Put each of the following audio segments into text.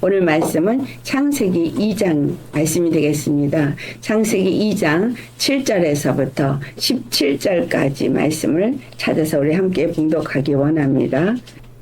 오늘 말씀은 창세기 2장 말씀이 되겠습니다. 창세기 2장 7절에서부터 17절까지 말씀을 찾아서 우리 함께 봉독하기 원합니다.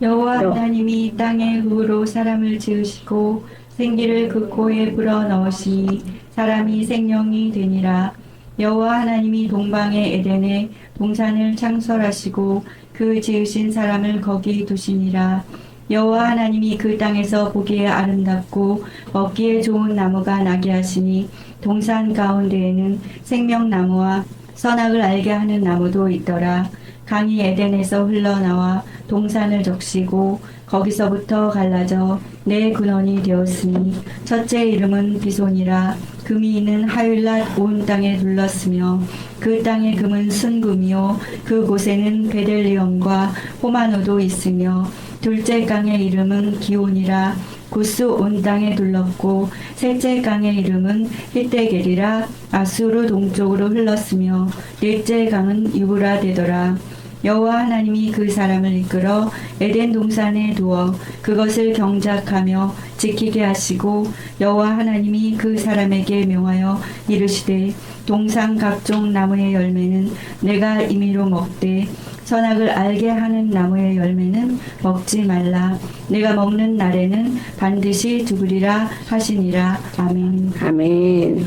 여호와 하나님이 땅의 흙으로 사람을 지으시고 생기를 그 코에 불어 넣으시니 사람이 생명이 되니라. 여호와 하나님이 동방의 에덴에 동산을 창설하시고 그 지으신 사람을 거기 두시니라. 여호와 하나님이 그 땅에서 보기에 아름답고 먹기에 좋은 나무가 나게 하시니 동산 가운데에는 생명나무와 선악을 알게 하는 나무도 있더라. 강이 에덴에서 흘러나와 동산을 적시고 거기서부터 갈라져 네 근원이 되었으니 첫째 이름은 비손이라. 금이 있는 하윌랏 온 땅에 둘렀으며 그 땅의 금은 순금이요 그곳에는 베델리엄과 호마노도 있으며 둘째 강의 이름은 기온이라. 구스 온 땅에 둘렀고 셋째 강의 이름은 히데겔이라. 아수르 동쪽으로 흘렀으며 넷째 강은 유브라 되더라. 여호와 하나님이 그 사람을 이끌어 에덴 동산에 두어 그것을 경작하며 지키게 하시고 여호와 하나님이 그 사람에게 명하여 이르시되 동산 각종 나무의 열매는 내가 임의로 먹되 선악을 알게 하는 나무의 열매는 먹지 말라. 내가 먹는 날에는 반드시 죽으리라 하시니라. 아멘. 아멘.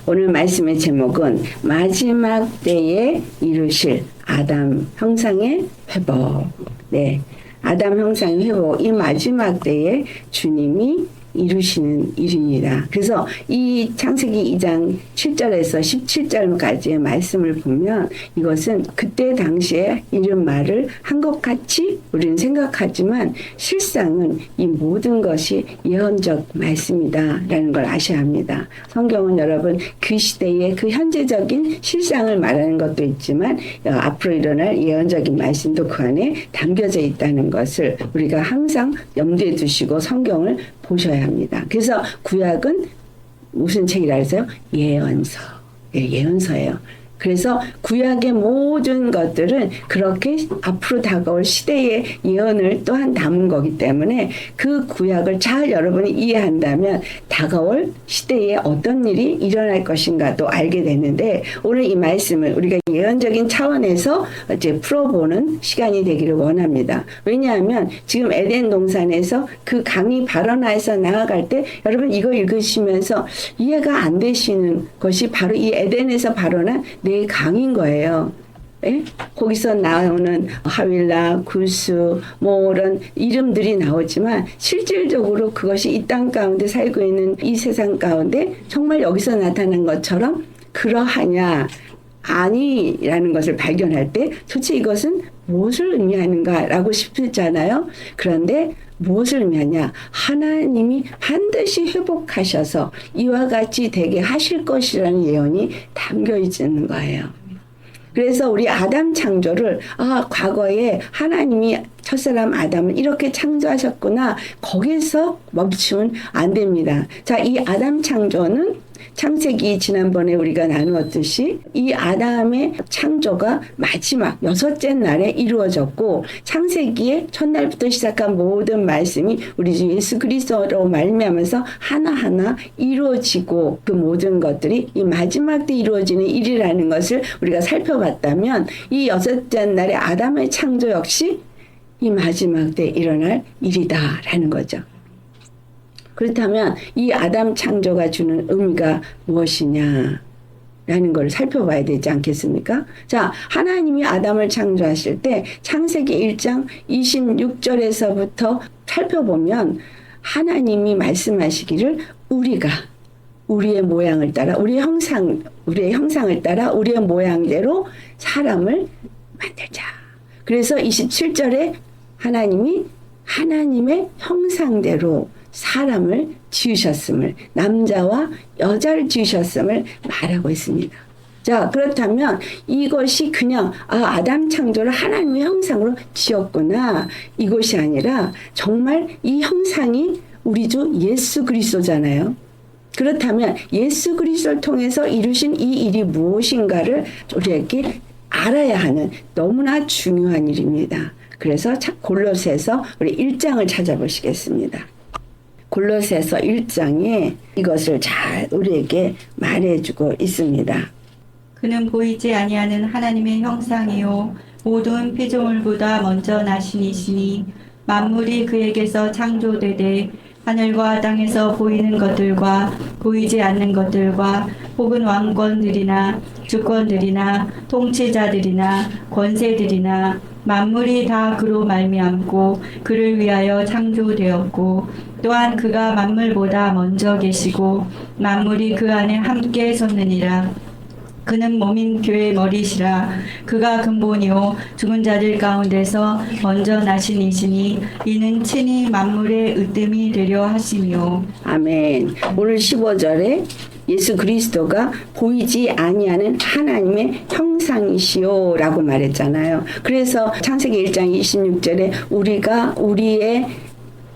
오늘 말씀의 제목은 마지막 때에 이루실 아담 형상의 회복. 네, 아담 형상의 회복. 이 마지막 때에 주님이 이루시는 일입니다. 그래서 이 창세기 2장 7절에서 17절까지의 말씀을 보면 이것은 그때 당시에 이런 말을 한 것 같이 우리는 생각하지만 실상은 이 모든 것이 예언적 말씀이다라는 걸 아셔야 합니다. 성경은 여러분 그 시대의 그 현재적인 실상을 말하는 것도 있지만 앞으로 일어날 예언적인 말씀도 그 안에 담겨져 있다는 것을 우리가 항상 염두에 두시고 성경을 보셔야 합니다. 그래서 구약은 무슨 책이라 해서요? 예언서. 예언서예요. 그래서 구약의 모든 것들은 그렇게 앞으로 다가올 시대의 예언을 또한 담은 거기 때문에 그 구약을 잘 여러분이 이해한다면 다가올 시대에 어떤 일이 일어날 것인가도 알게 되는데 오늘 이 말씀을 우리가 예언적인 차원에서 이제 풀어보는 시간이 되기를 원합니다. 왜냐하면 지금 에덴 동산에서 그 강이 발원해서 나아갈 때 여러분 이거 읽으시면서 이해가 안 되시는 것이 바로 이 에덴에서 발원한 네 강인 거예요. 예? 거기서 나오는 하윌라, 구스, 뭐 이런 이름들이 나오지만 실질적으로 그것이 이 땅 가운데 살고 있는 이 세상 가운데 정말 여기서 나타난 것처럼 그러하냐 아니라는 것을 발견할 때 도대체 이것은 무엇을 의미하는가라고 싶잖아요. 그런데 무엇을 의미하냐? 하나님이 반드시 회복하셔서 이와 같이 되게 하실 것이라는 예언이 담겨 있는 거예요. 그래서 우리 아담 창조를 과거에 하나님이 첫사람 아담을 이렇게 창조하셨구나 거기서 멈추면 안 됩니다. 자, 이 아담 창조는 창세기 지난번에 우리가 나누었듯이 이 아담의 창조가 마지막 여섯째 날에 이루어졌고 창세기의 첫날부터 시작한 모든 말씀이 우리 주 예수 그리스도로 말미암아서 하나하나 이루어지고 그 모든 것들이 이 마지막 때 이루어지는 일이라는 것을 우리가 살펴봤다면 이 여섯째 날의 아담의 창조 역시 이 마지막 때 일어날 일이다라는 거죠. 그렇다면 이 아담 창조가 주는 의미가 무엇이냐 라는 걸 살펴봐야 되지 않겠습니까? 자, 하나님이 아담을 창조하실 때 창세기 1장 26절에서부터 살펴보면 하나님이 말씀하시기를 우리가 우리의 모양을 따라 우리의 형상을 따라 우리의 모양대로 사람을 만들자. 그래서 27절에 하나님이 하나님의 형상대로 사람을 지으셨음을 남자와 여자를 지으셨음을 말하고 있습니다. 자, 그렇다면 이것이 그냥 아담 창조를 하나님의 형상으로 지었구나 이것이 아니라 정말 이 형상이 우리 주 예수 그리스도잖아요. 그렇다면 예수 그리스도를 통해서 이루신 이 일이 무엇인가를 우리에게 알아야 하는 너무나 중요한 일입니다. 그래서 골로새서 우리 1장을 찾아보시겠습니다. 골로새서 1장에 이것을 잘 우리에게 말해주고 있습니다. 그는 보이지 아니하는 하나님의 형상이요 모든 피조물보다 먼저 나신 이시니 만물이 그에게서 창조되되 하늘과 땅에서 보이는 것들과 보이지 않는 것들과 혹은 왕권들이나 주권들이나 통치자들이나 권세들이나 만물이 다 그로 말미암고 그를 위하여 창조되었고 또한 그가 만물보다 먼저 계시고 만물이 그 안에 함께 섰느니라. 그는 몸인 교회의 머리시라. 그가 근본이요 죽은 자들 가운데서 먼저 나신 이시니 이는 친히 만물의 으뜸이 되려 하시며. 아멘. 오늘 15절에 예수 그리스도가 보이지 아니하는 하나님의 형상이시오라고 말했잖아요. 그래서 창세기 1장 26절에 우리가 우리의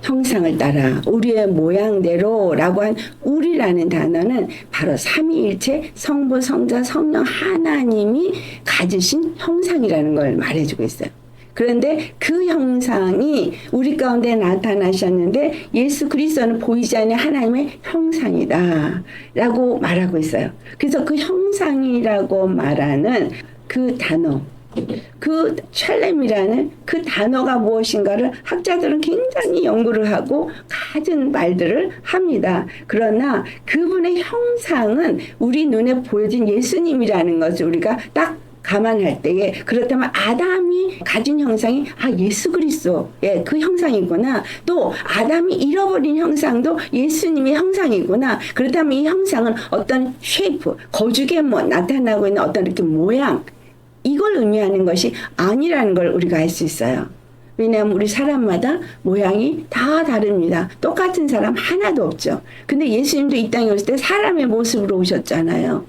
형상을 따라 우리의 모양대로 라고 한 우리라는 단어는 바로 삼위일체 성부 성자 성령 하나님이 가지신 형상이라는 걸 말해주고 있어요. 그런데 그 형상이 우리 가운데 나타나셨는데 예수 그리스도는 보이지 않는 하나님의 형상이다 라고 말하고 있어요. 그래서 그 형상이라고 말하는 그 단어, 그 샬렘이라는 그 단어가 무엇인가를 학자들은 굉장히 연구를 하고 갖은 말들을 합니다. 그러나 그분의 형상은 우리 눈에 보여진 예수님이라는 것을 우리가 딱 감안할 때에 그렇다면 아담이 가진 형상이 예수 그리스도의 그 형상이구나. 또 아담이 잃어버린 형상도 예수님의 형상이구나. 그렇다면 이 형상은 어떤 쉐이프, 거죽에 나타나고 있는 어떤 이렇게 모양, 이걸 의미하는 것이 아니라는 걸 우리가 알 수 있어요. 왜냐하면 우리 사람마다 모양이 다 다릅니다. 똑같은 사람 하나도 없죠. 근데 예수님도 이 땅에 오실 때 사람의 모습으로 오셨잖아요.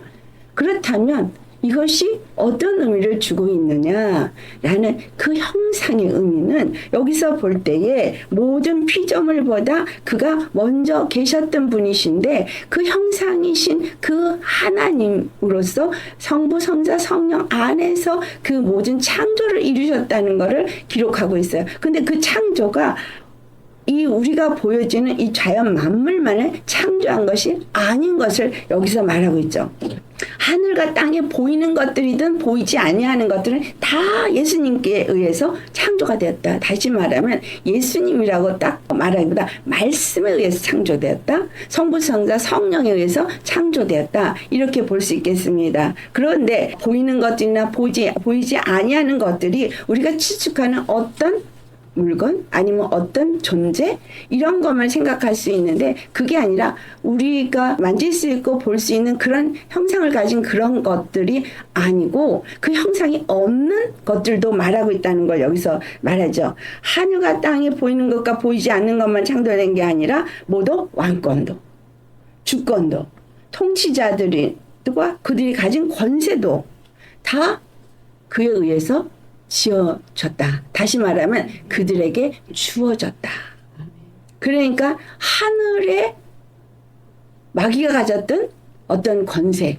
그렇다면 이것이 어떤 의미를 주고 있느냐라는 그 형상의 의미는 여기서 볼 때에 모든 피조물보다 그가 먼저 계셨던 분이신데 그 형상이신 그 하나님으로서 성부 성자 성령 안에서 그 모든 창조를 이루셨다는 것을 기록하고 있어요. 근데 그 창조가 이 우리가 보여지는 이 자연 만물만을 창조한 것이 아닌 것을 여기서 말하고 있죠. 하늘과 땅에 보이는 것들이든 보이지 아니하는 것들은 다 예수님께 의해서 창조가 되었다. 다시 말하면 예수님이라고 딱 말하기보다 말씀에 의해서 창조되었다. 성부 성자 성령에 의해서 창조되었다. 이렇게 볼 수 있겠습니다. 그런데 보이는 것들이나 보이지 아니하는 것들이 우리가 추측하는 어떤 물건 아니면 어떤 존재 이런 것만 생각할 수 있는데 그게 아니라 우리가 만질 수 있고 볼 수 있는 그런 형상을 가진 그런 것들이 아니고 그 형상이 없는 것들도 말하고 있다는 걸 여기서 말하죠. 하늘과 땅에 보이는 것과 보이지 않는 것만 창조된 게 아니라 모두 왕권도 주권도 통치자들과 그들이 가진 권세도 다 그에 의해서 지어졌다. 다시 말하면 그들에게 주어졌다. 그러니까 하늘에 마귀가 가졌던 어떤 권세,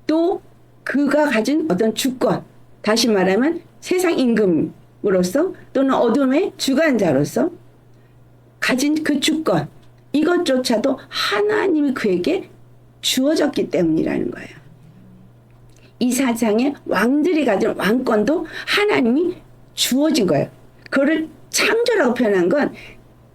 또 그가 가진 어떤 주권, 다시 말하면 세상 임금으로서 또는 어둠의 주관자로서 가진 그 주권, 이것조차도 하나님이 그에게 주어졌기 때문이라는 거예요. 이 세상에 왕들이 가진 왕권도 하나님이 주어진 거예요. 그거를 창조라고 표현한 건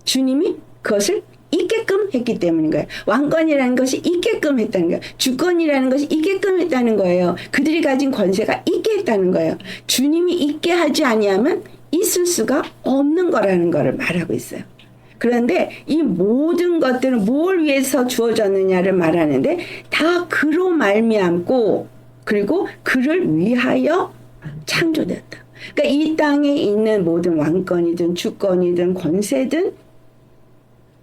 주님이 그것을 있게끔 했기 때문인 거예요. 왕권이라는 것이 있게끔 했다는 거예요. 주권이라는 것이 있게끔 했다는 거예요. 그들이 가진 권세가 있게 했다는 거예요. 주님이 있게 하지 아니하면 있을 수가 없는 거라는 거를 말하고 있어요. 그런데 이 모든 것들은 뭘 위해서 주어졌느냐를 말하는데 다 그로 말미암고 그리고 그를 위하여 창조되었다. 그러니까 이 땅에 있는 모든 왕권이든 주권이든 권세든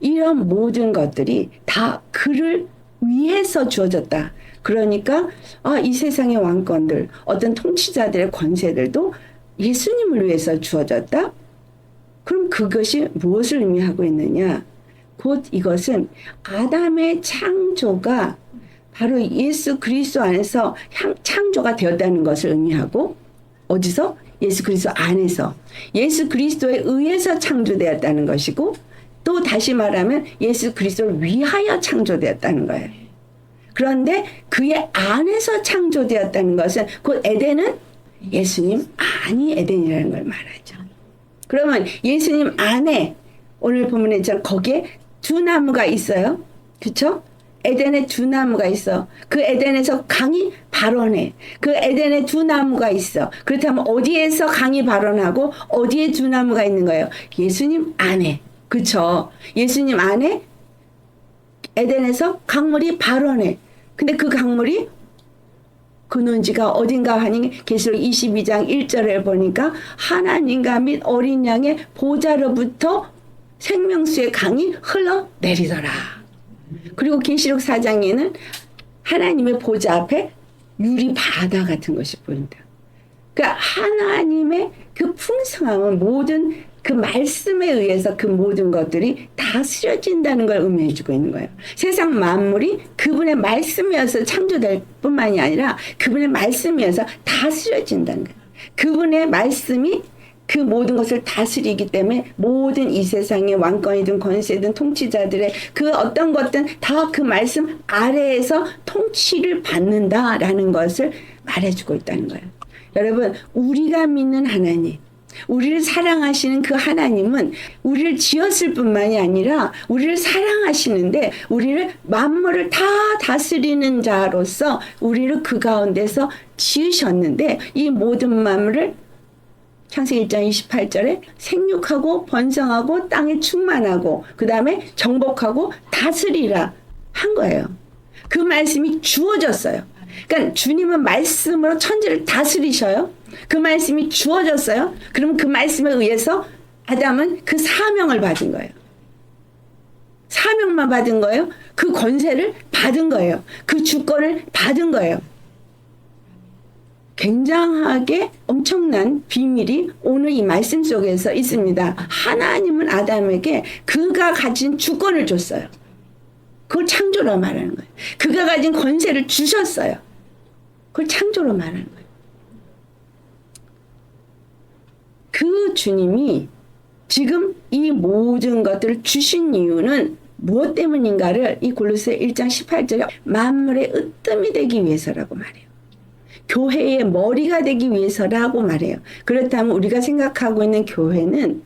이런 모든 것들이 다 그를 위해서 주어졌다. 그러니까 이 세상의 왕권들, 어떤 통치자들의 권세들도 예수님을 위해서 주어졌다. 그럼 그것이 무엇을 의미하고 있느냐? 곧 이것은 아담의 창조가 바로 예수 그리스도 안에서 창조가 되었다는 것을 의미하고 어디서? 예수 그리스도 안에서 예수 그리스도에 의해서 창조되었다는 것이고 또 다시 말하면 예수 그리스도를 위하여 창조되었다는 거예요. 그런데 그의 안에서 창조되었다는 것은 곧 에덴은 예수님 안이 에덴이라는 걸 말하죠. 그러면 예수님 안에 오늘 본문에 있잖아요. 거기에 두 나무가 있어요. 그렇죠? 에덴에 두 나무가 있어. 그 에덴에서 강이 발원해. 그 에덴에 두 나무가 있어. 그렇다면 어디에서 강이 발원하고 어디에 두 나무가 있는 거예요? 예수님 안에. 그렇죠? 예수님 안에 에덴에서 강물이 발원해. 근데 그 강물이 근원지가 어딘가 하니 계시록 22장 1절에 보니까 하나님과 및 어린 양의 보좌로부터 생명수의 강이 흘러내리더라. 그리고 계시록 4장에는 하나님의 보좌 앞에 유리 바다 같은 것이 보인다. 그러니까 하나님의 그 풍성함은 모든 그 말씀에 의해서 그 모든 것들이 다스려진다는 걸 의미해 주고 있는 거예요. 세상 만물이 그분의 말씀이어서 창조될 뿐만이 아니라 그분의 말씀이어서 다스려진다는 거예요. 그분의 말씀이 그 모든 것을 다스리기 때문에 모든 이 세상의 왕권이든 권세든 통치자들의 그 어떤 것든 다 그 말씀 아래에서 통치를 받는다라는 것을 말해주고 있다는 거예요. 여러분, 우리가 믿는 하나님, 우리를 사랑하시는 그 하나님은 우리를 지었을 뿐만이 아니라 우리를 사랑하시는데 우리를 만물을 다 다스리는 자로서 우리를 그 가운데서 지으셨는데 이 모든 만물을 창세기 1장 28절에 생육하고 번성하고 땅에 충만하고 그 다음에 정복하고 다스리라 한 거예요. 그 말씀이 주어졌어요. 그러니까 주님은 말씀으로 천지를 다스리셔요. 그 말씀이 주어졌어요. 그럼 그 말씀에 의해서 아담은 그 사명을 받은 거예요. 사명만 받은 거예요. 그 권세를 받은 거예요. 그 주권을 받은 거예요. 굉장하게 엄청난 비밀이 오늘 이 말씀 속에서 있습니다. 하나님은 아담에게 그가 가진 주권을 줬어요. 그걸 창조로 말하는 거예요. 그가 가진 권세를 주셨어요. 그걸 창조로 말하는 거예요. 그 주님이 지금 이 모든 것들을 주신 이유는 무엇 때문인가를 이 골로새 1장 18절에 만물의 으뜸이 되기 위해서라고 말해요. 교회의 머리가 되기 위해서라고 말해요. 그렇다면 우리가 생각하고 있는 교회는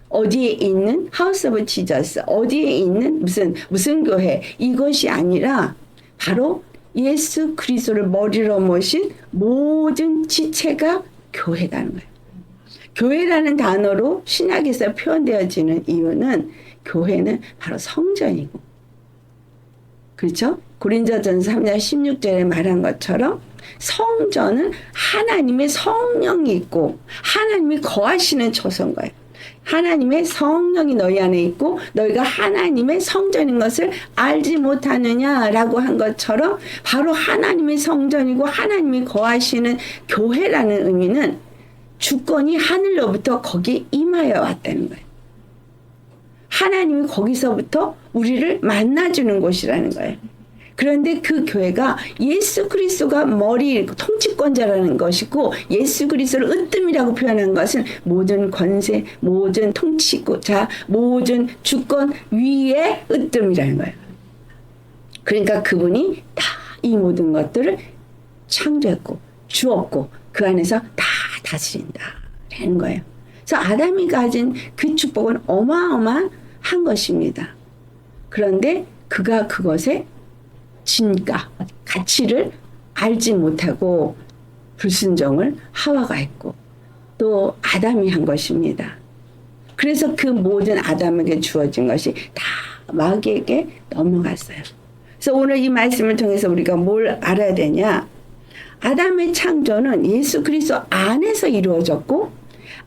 어디에 있는 하우스 오브 지저스, 어디에 있는 무슨 교회, 이것이 아니라 바로 예수 그리스도를 머리로 모신 모든 지체가 교회라는 거예요. 교회라는 단어로 신약에서 표현되어지는 이유는 교회는 바로 성전이고, 그렇죠? 고린도전서 3장 16절에 말한 것처럼 성전은 하나님의 성령이 있고 하나님이 거하시는 처소인 거예요. 하나님의 성령이 너희 안에 있고 너희가 하나님의 성전인 것을 알지 못하느냐라고 한 것처럼 바로 하나님의 성전이고 하나님이 거하시는 교회라는 의미는 주권이 하늘로부터 거기에 임하여 왔다는 거예요. 하나님이 거기서부터 우리를 만나주는 곳이라는 거예요. 그런데 그 교회가 예수 그리스도가 머리 통치권자라는 것이고 예수 그리스도를 으뜸이라고 표현한 것은 모든 권세, 모든 통치자, 모든 주권 위에 으뜸이라는 거예요. 그러니까 그분이 다 이 모든 것들을 창조했고 주었고 그 안에서 다 다스린다라는 거예요. 그래서 아담이 가진 그 축복은 어마어마한 것입니다. 그런데 그가 그것에 진가, 가치를 알지 못하고 불순종을 하와가 했고 또 아담이 한 것입니다. 그래서 그 모든 아담에게 주어진 것이 다 마귀에게 넘어갔어요. 그래서 오늘 이 말씀을 통해서 우리가 뭘 알아야 되냐? 아담의 창조는 예수 그리스도 안에서 이루어졌고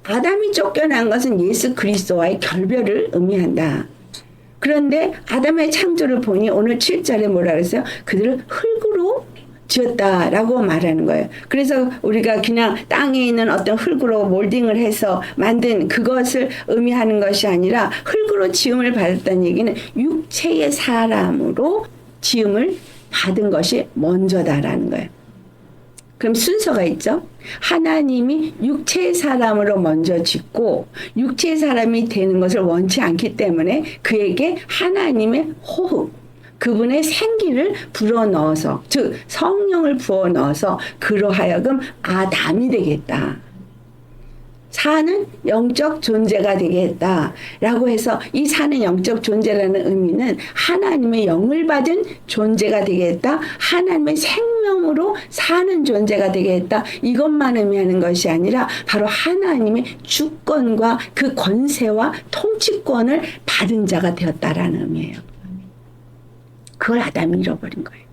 아담이 쫓겨난 것은 예수 그리스도와의 결별을 의미한다. 그런데 아담의 창조를 보니 오늘 7절에 뭐라 그랬어요? 그들을 흙으로 지었다라고 말하는 거예요. 그래서 우리가 그냥 땅에 있는 어떤 흙으로 몰딩을 해서 만든 그것을 의미하는 것이 아니라 흙으로 지음을 받았다는 얘기는 육체의 사람으로 지음을 받은 것이 먼저다라는 거예요. 그럼 순서가 있죠. 하나님이 육체의 사람으로 먼저 짓고 육체의 사람이 되는 것을 원치 않기 때문에 그에게 하나님의 호흡, 그분의 생기를 불어넣어서, 즉 성령을 부어넣어서 그로 하여금 아담이 되겠다. 사는 영적 존재가 되겠다라고 해서 이 사는 영적 존재라는 의미는 하나님의 영을 받은 존재가 되겠다. 하나님의 생명으로 사는 존재가 되겠다. 이것만 의미하는 것이 아니라 바로 하나님의 주권과 그 권세와 통치권을 받은 자가 되었다라는 의미예요. 그걸 아담이 잃어버린 거예요.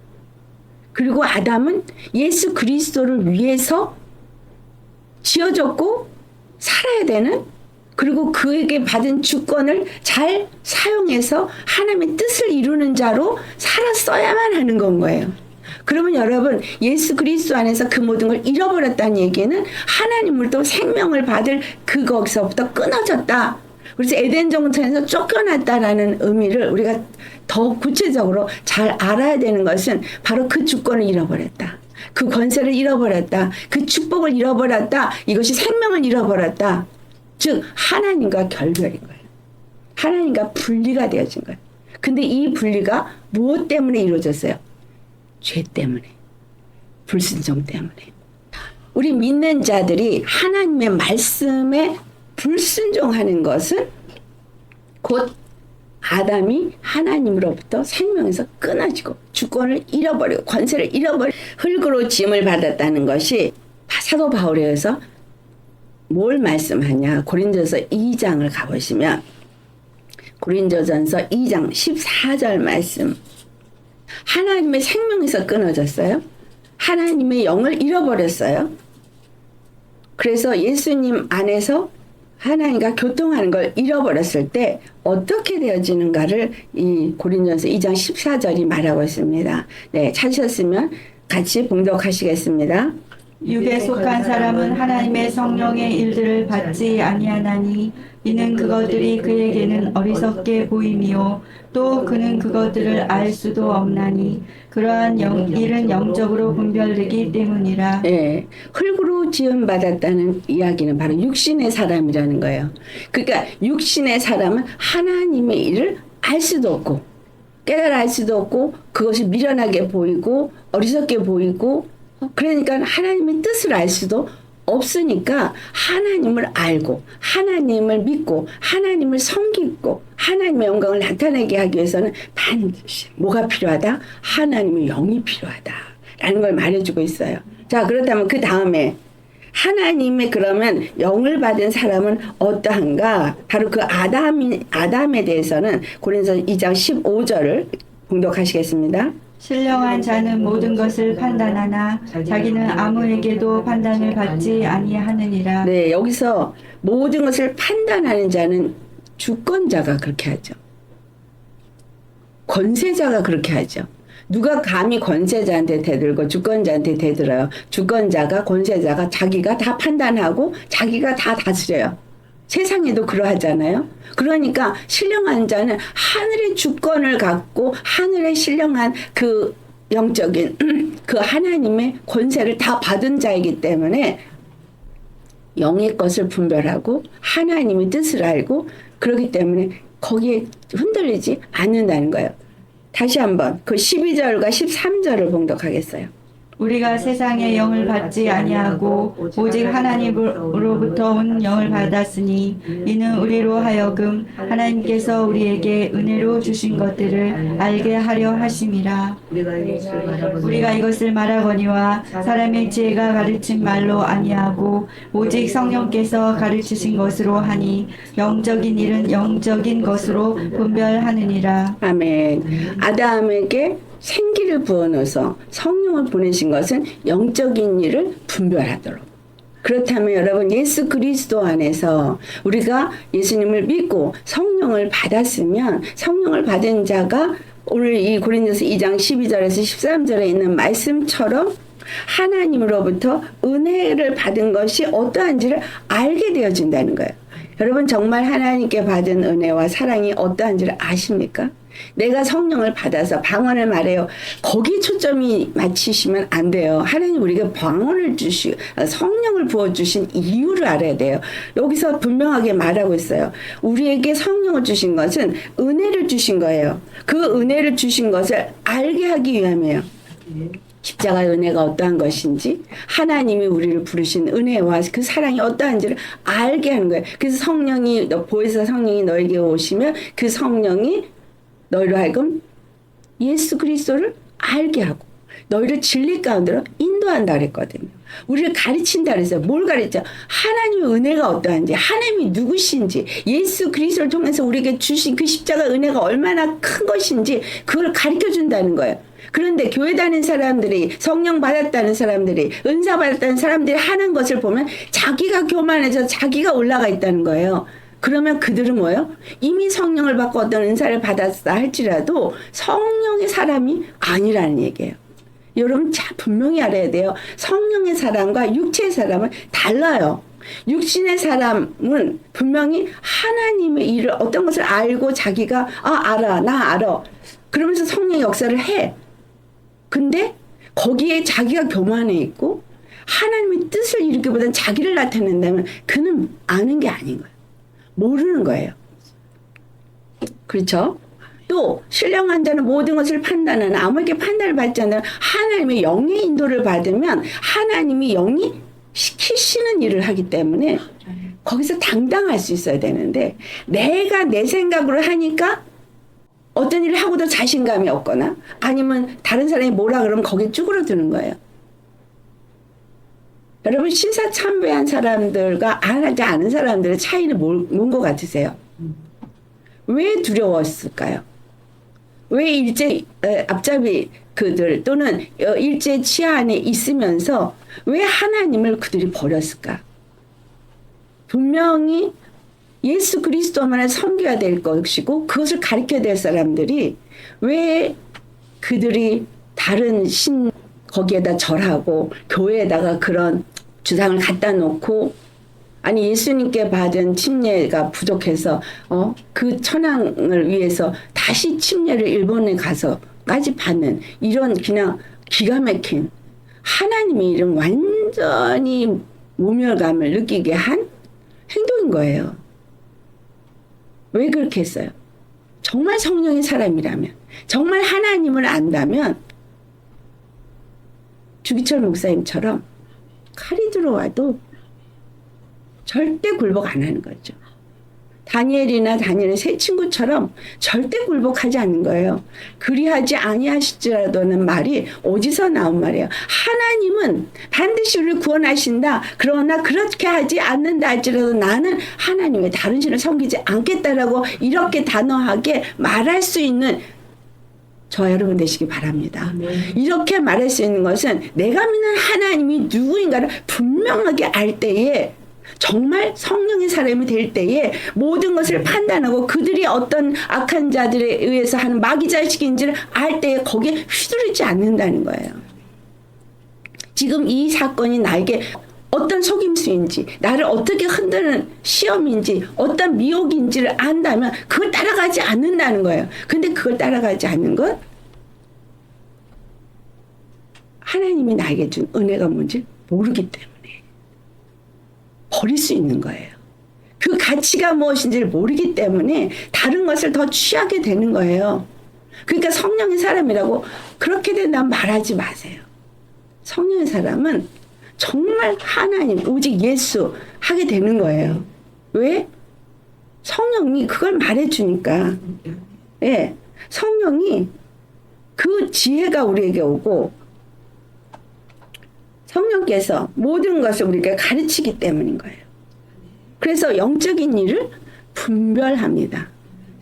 그리고 아담은 예수 그리스도를 위해서 지어졌고 살아야 되는, 그리고 그에게 받은 주권을 잘 사용해서 하나님의 뜻을 이루는 자로 살았어야만 하는 건 거예요. 그러면 여러분, 예수 그리스도 안에서 그 모든 걸 잃어버렸다는 얘기는 하나님으로부터 생명을 받을 그거기서부터 끊어졌다. 그래서 에덴 동산에서 쫓겨났다라는 의미를 우리가 더 구체적으로 잘 알아야 되는 것은 바로 그 주권을 잃어버렸다. 그 권세를 잃어버렸다. 그 축복을 잃어버렸다. 이것이 생명을 잃어버렸다. 즉 하나님과 결별인 거예요. 하나님과 분리가 되어진 거예요. 근데 이 분리가 무엇 때문에 이루어졌어요? 죄 때문에. 불순종 때문에. 우리 믿는 자들이 하나님의 말씀에 불순종하는 것은 곧 아담이 하나님으로부터 생명에서 끊어지고 주권을 잃어버리고 권세를 잃어버리고 흙으로 짐을 받았다는 것이 사도 바울에 의해서 뭘 말씀하냐. 고린도서 2장을 가보시면 고린도전서 2장 14절 말씀. 하나님의 생명에서 끊어졌어요. 하나님의 영을 잃어버렸어요. 그래서 예수님 안에서 하나님과 교통하는 걸 잃어버렸을 때 어떻게 되어지는가를 이 고린도전서 2장 14절이 말하고 있습니다. 네, 찾으셨으면 같이 봉독하시겠습니다. 육에 속한 사람은 하나님의 성령의 일들을 받지 아니하나니 이는 그것들이 그에게는 어리석게 보임이요 또 그는 그것들을 알 수도 없나니 그러한 일은 영적으로 분별되기 때문이라. 네, 흙으로 지음받았다는 이야기는 바로 육신의 사람이라는 거예요. 그러니까 육신의 사람은 하나님의 일을 알 수도 없고 깨달아 알 수도 없고 그것이 미련하게 보이고 어리석게 보이고 그러니까 하나님의 뜻을 알 수도 없으니까 하나님을 알고 하나님을 믿고 하나님을 섬기고 하나님의 영광을 나타내게 하기 위해서는 반드시 뭐가 필요하다? 하나님의 영이 필요하다라는 걸 말해주고 있어요. 자, 그렇다면 그 다음에 하나님의 그러면 영을 받은 사람은 어떠한가? 바로 그 아담에 대해서는 고린도서 2장 15절을 봉독하시겠습니다. 신령한 자는 모든 것을 판단하나 자기는 아무에게도 판단을 받지 아니하느니라. 네, 여기서 모든 것을 판단하는 자는 주권자가 그렇게 하죠. 권세자가 그렇게 하죠. 누가 감히 권세자한테 대들고 주권자한테 대들어요. 주권자가 권세자가 자기가 다 판단하고 자기가 다 다스려요. 세상에도 그러하잖아요. 그러니까 신령한 자는 하늘의 주권을 갖고 하늘의 신령한 그 영적인 그 하나님의 권세를 다 받은 자이기 때문에 영의 것을 분별하고 하나님의 뜻을 알고 그렇기 때문에 거기에 흔들리지 않는다는 거예요. 다시 한번 그 12절과 13절을 봉독하겠어요. 우리가 세상의 영을 받지 아니하고 오직 하나님으로부터 온 영을 받았으니 이는 우리로 하여금 하나님께서 우리에게 은혜로 주신 것들을 알게 하려 하심이라. 우리가 이것을 말하거니와 사람의 지혜가 가르친 말로 아니하고 오직 성령께서 가르치신 것으로 하니 영적인 일은 영적인 것으로 분별하느니라. 아멘. 아담에게 생기를 부어넣어서 성령을 보내신 것은 영적인 일을 분별하도록. 그렇다면 여러분 예수 그리스도 안에서 우리가 예수님을 믿고 성령을 받았으면 성령을 받은 자가 오늘 이 고린도서 2장 12절에서 13절에 있는 말씀처럼 하나님으로부터 은혜를 받은 것이 어떠한지를 알게 되어진다는 거예요. 여러분 정말 하나님께 받은 은혜와 사랑이 어떠한지를 아십니까? 내가 성령을 받아서 방언을 말해요. 거기에 초점이 맞추시면 안 돼요. 하나님 우리에게 방언을 성령을 부어주신 이유를 알아야 돼요. 여기서 분명하게 말하고 있어요. 우리에게 성령을 주신 것은 은혜를 주신 거예요. 그 은혜를 주신 것을 알게 하기 위함이에요. 십자가의 은혜가 어떠한 것인지, 하나님이 우리를 부르신 은혜와 그 사랑이 어떠한지를 알게 하는 거예요. 그래서 성령이, 보혜사 성령이 너에게 오시면 그 성령이 너희로 하여금 예수 그리스도를 알게 하고 너희를 진리 가운데로 인도한다 그랬거든요. 우리를 가르친다 그랬어요. 뭘 가르쳐? 하나님의 은혜가 어떠한지, 하나님이 누구신지, 예수 그리스도를 통해서 우리에게 주신 그 십자가 은혜가 얼마나 큰 것인지 그걸 가르쳐 준다는 거예요. 그런데 교회 다니는 사람들이, 성령 받았다는 사람들이, 은사 받았다는 사람들이 하는 것을 보면 자기가 교만해서 자기가 올라가 있다는 거예요. 그러면 그들은 뭐예요? 이미 성령을 받고 어떤 은사를 받았다 할지라도 성령의 사람이 아니라는 얘기예요. 여러분 분명히 알아야 돼요. 성령의 사람과 육체의 사람은 달라요. 육신의 사람은 분명히 하나님의 일을 어떤 것을 알고 자기가 나 알아. 그러면서 성령의 역사를 해. 근데 거기에 자기가 교만해 있고 하나님의 뜻을 이루기보다는 자기를 나타낸다면 그는 아는 게 아닌 거예요. 모르는 거예요. 그렇죠? 또 신령한 자는 모든 것을 판단하는, 아무에게 판단을 받지 않는 하나님의 영의 인도를 받으면 하나님이 영이 시키시는 일을 하기 때문에 거기서 당당할 수 있어야 되는데, 내가 내 생각으로 하니까 어떤 일을 하고도 자신감이 없거나 아니면 다른 사람이 뭐라 그러면 거기에 쭈그러드는 거예요. 여러분 신사참배한 사람들과 안 하지 않은 사람들의 차이는 뭔 것 같으세요? 왜 두려웠을까요? 왜 일제 앞잡이 그들 또는 일제 치하 안에 있으면서 왜 하나님을 그들이 버렸을까? 분명히 예수 그리스도만을 섬겨야 될 것이고 그것을 가르쳐야 될 사람들이 왜 그들이 다른 신 거기에다 절하고 교회에다가 그런 주상을 갖다 놓고, 아니 예수님께 받은 침례가 부족해서 그 천황을 위해서 다시 침례를 일본에 가서까지 받는 이런 그냥 기가 막힌, 하나님의 이름 완전히 모멸감을 느끼게 한 행동인 거예요. 왜 그렇게 했어요? 정말 성령의 사람이라면, 정말 하나님을 안다면 주기철 목사님처럼 칼이 들어와도 절대 굴복 안 하는 거죠. 다니엘의 세 친구처럼 절대 굴복하지 않는 거예요. 그리하지 아니하실지라도는 말이 어디서 나온 말이에요. 하나님은 반드시 우리를 구원하신다. 그러나 그렇게 하지 않는다 할지라도 나는 하나님의 다른 신을 섬기지 않겠다라고 이렇게 단호하게 말할 수 있는 저와 여러분 되시기 바랍니다. 이렇게 말할 수 있는 것은 내가 믿는 하나님이 누구인가를 분명하게 알 때에, 정말 성령의 사람이 될 때에 모든 것을 판단하고 그들이 어떤 악한 자들에 의해서 하는 마귀자식인지를 알 때에 거기에 휘두르지 않는다는 거예요. 지금 이 사건이 나에게 어떤 속임수인지, 나를 어떻게 흔드는 시험인지, 어떤 미혹인지를 안다면 그걸 따라가지 않는다는 거예요. 근데 그걸 따라가지 않는 건 하나님이 나에게 준 은혜가 뭔지 모르기 때문에 버릴 수 있는 거예요. 그 가치가 무엇인지를 모르기 때문에 다른 것을 더 취하게 되는 거예요. 그러니까 성령의 사람이라고 그렇게 된다면 말하지 마세요. 성령의 사람은 정말 하나님, 오직 예수 하게 되는 거예요. 왜? 성령이 그걸 말해주니까. 예, 성령이 그 지혜가 우리에게 오고 성령께서 모든 것을 우리에게 가르치기 때문인 거예요. 그래서 영적인 일을 분별합니다.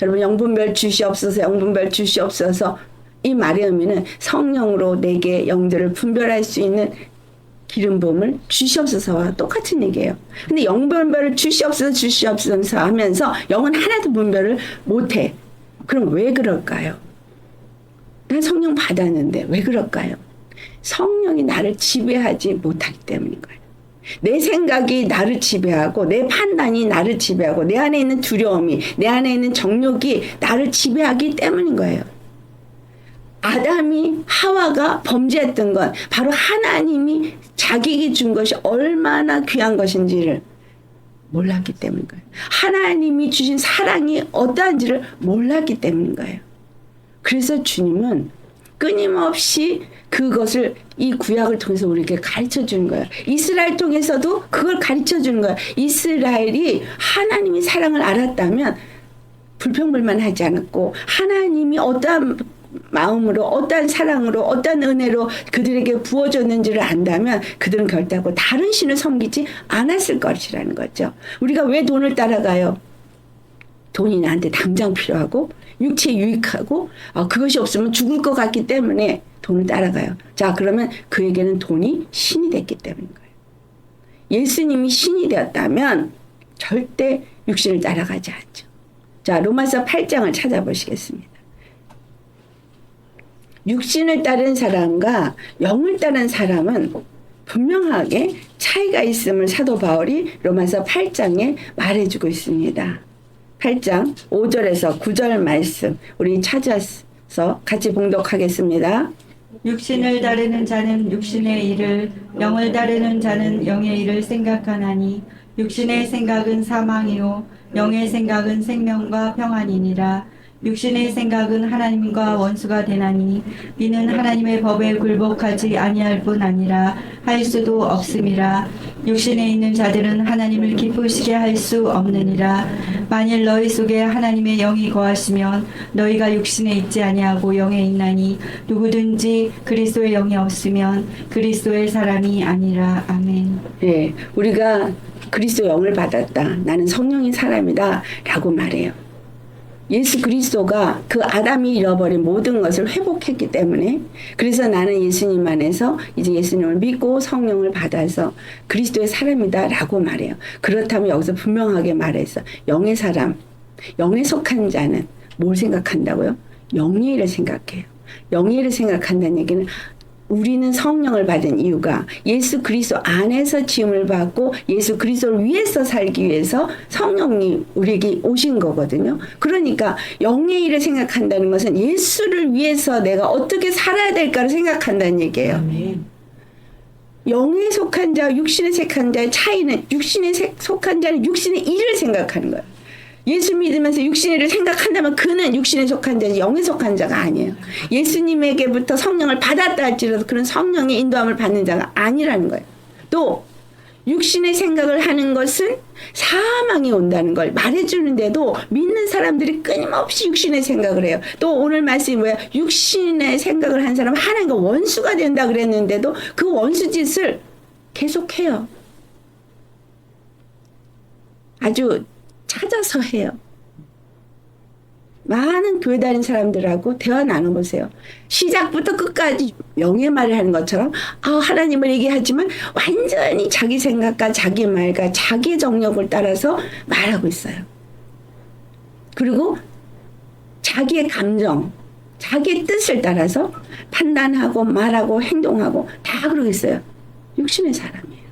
여러분 영분별 주시옵소서, 영분별 주시옵소서, 이 말의 의미는 성령으로 내게 영들을 분별할 수 있는 기름 부음을 주시옵소서와 똑같은 얘기예요. 근데 영분별을 주시옵소서 하면서 영은 하나도 분별을 못해. 그럼 왜 그럴까요? 난 성령 받았는데 왜 그럴까요? 성령이 나를 지배하지 못하기 때문인 거예요. 내 생각이 나를 지배하고 내 판단이 나를 지배하고 내 안에 있는 두려움이 내 안에 있는 정욕이 나를 지배하기 때문인 거예요. 아담이 하와가 범죄했던 건 바로 하나님이 자기에게 준 것이 얼마나 귀한 것인지를 몰랐기 때문인 거예요. 하나님이 주신 사랑이 어떠한지를 몰랐기 때문인 거예요. 그래서 주님은 끊임없이 그것을 이 구약을 통해서 우리에게 가르쳐 주는 거예요. 이스라엘 통해서도 그걸 가르쳐 주는 거예요. 이스라엘이 하나님의 사랑을 알았다면 불평불만하지 않았고 하나님이 어떠한 마음으로 어떠한 사랑으로 어떠한 은혜로 그들에게 부어줬는지를 안다면 그들은 결단하고 다른 신을 섬기지 않았을 것이라는 거죠. 우리가 왜 돈을 따라가요? 돈이 나한테 당장 필요하고 육체에 유익하고 그것이 없으면 죽을 것 같기 때문에 돈을 따라가요. 자, 그러면 그에게는 돈이 신이 됐기 때문인 거예요. 예수님이 신이 되었다면 절대 육신을 따라가지 않죠. 자, 로마서 8장을 찾아보시겠습니다. 육신을 따른 사람과 영을 따른 사람은 분명하게 차이가 있음을 사도 바울이 로마서 8장에 말해주고 있습니다. 8장 5절에서 9절 말씀 우리 찾아서 같이 봉독하겠습니다. 육신을 따르는 자는 육신의 일을, 영을 따르는 자는 영의 일을 생각하나니 육신의 생각은 사망이요 영의 생각은 생명과 평안이니라. 육신의 생각은 하나님과 원수가 되나니 이는 하나님의 법에 굴복하지 아니할 뿐 아니라 할 수도 없음이라. 육신에 있는 자들은 하나님을 기쁘시게 할 수 없느니라. 만일 너희 속에 하나님의 영이 거하시면 너희가 육신에 있지 아니하고 영에 있나니 누구든지 그리스도의 영이 없으면 그리스도의 사람이 아니라. 아멘. 네, 우리가 그리스도 영을 받았다. 나는 성령의 사람이다. 라고 말해요. 예수 그리스도가 그 아담이 잃어버린 모든 것을 회복했기 때문에 그래서 나는 예수님 안에서 이제 예수님을 믿고 성령을 받아서 그리스도의 사람이다 라고 말해요. 그렇다면 여기서 분명하게 말해서 영의 사람, 영에 속한 자는 뭘 생각한다고요? 영의 일을 생각해요. 영의 일을 생각한다는 얘기는 우리는 성령을 받은 이유가 예수 그리스도 안에서 지음을 받고 예수 그리스도를 위해서 살기 위해서 성령이 우리에게 오신 거거든요. 그러니까 영의 일을 생각한다는 것은 예수를 위해서 내가 어떻게 살아야 될까를 생각한다는 얘기예요. 아멘. 영에 속한 자와 육신에 속한 자의 차이는 육신에 속한 자는 육신의 일을 생각하는 거예요. 예수 믿으면서 육신의 일을 생각한다면 그는 육신에 속한 자지 영에 속한 자가 아니에요. 예수님에게부터 성령을 받았다 할지라도 그런 성령의 인도함을 받는 자가 아니라는 거예요. 또 육신의 생각을 하는 것은 사망이 온다는 걸 말해주는데도 믿는 사람들이 끊임없이 육신의 생각을 해요. 또 오늘 말씀이 뭐야? 육신의 생각을 한 사람은 하나님과 원수가 된다 그랬는데도 그 원수 짓을 계속해요. 아주 찾아서 해요. 많은 교회 다니는 사람들하고 대화 나눠보세요. 시작부터 끝까지 영의 말을 하는 것처럼 하나님을 얘기하지만 완전히 자기 생각과 자기 말과 자기의 정력을 따라서 말하고 있어요. 그리고 자기의 감정, 자기의 뜻을 따라서 판단하고 말하고 행동하고 다 그러고 있어요. 육신의 사람이에요.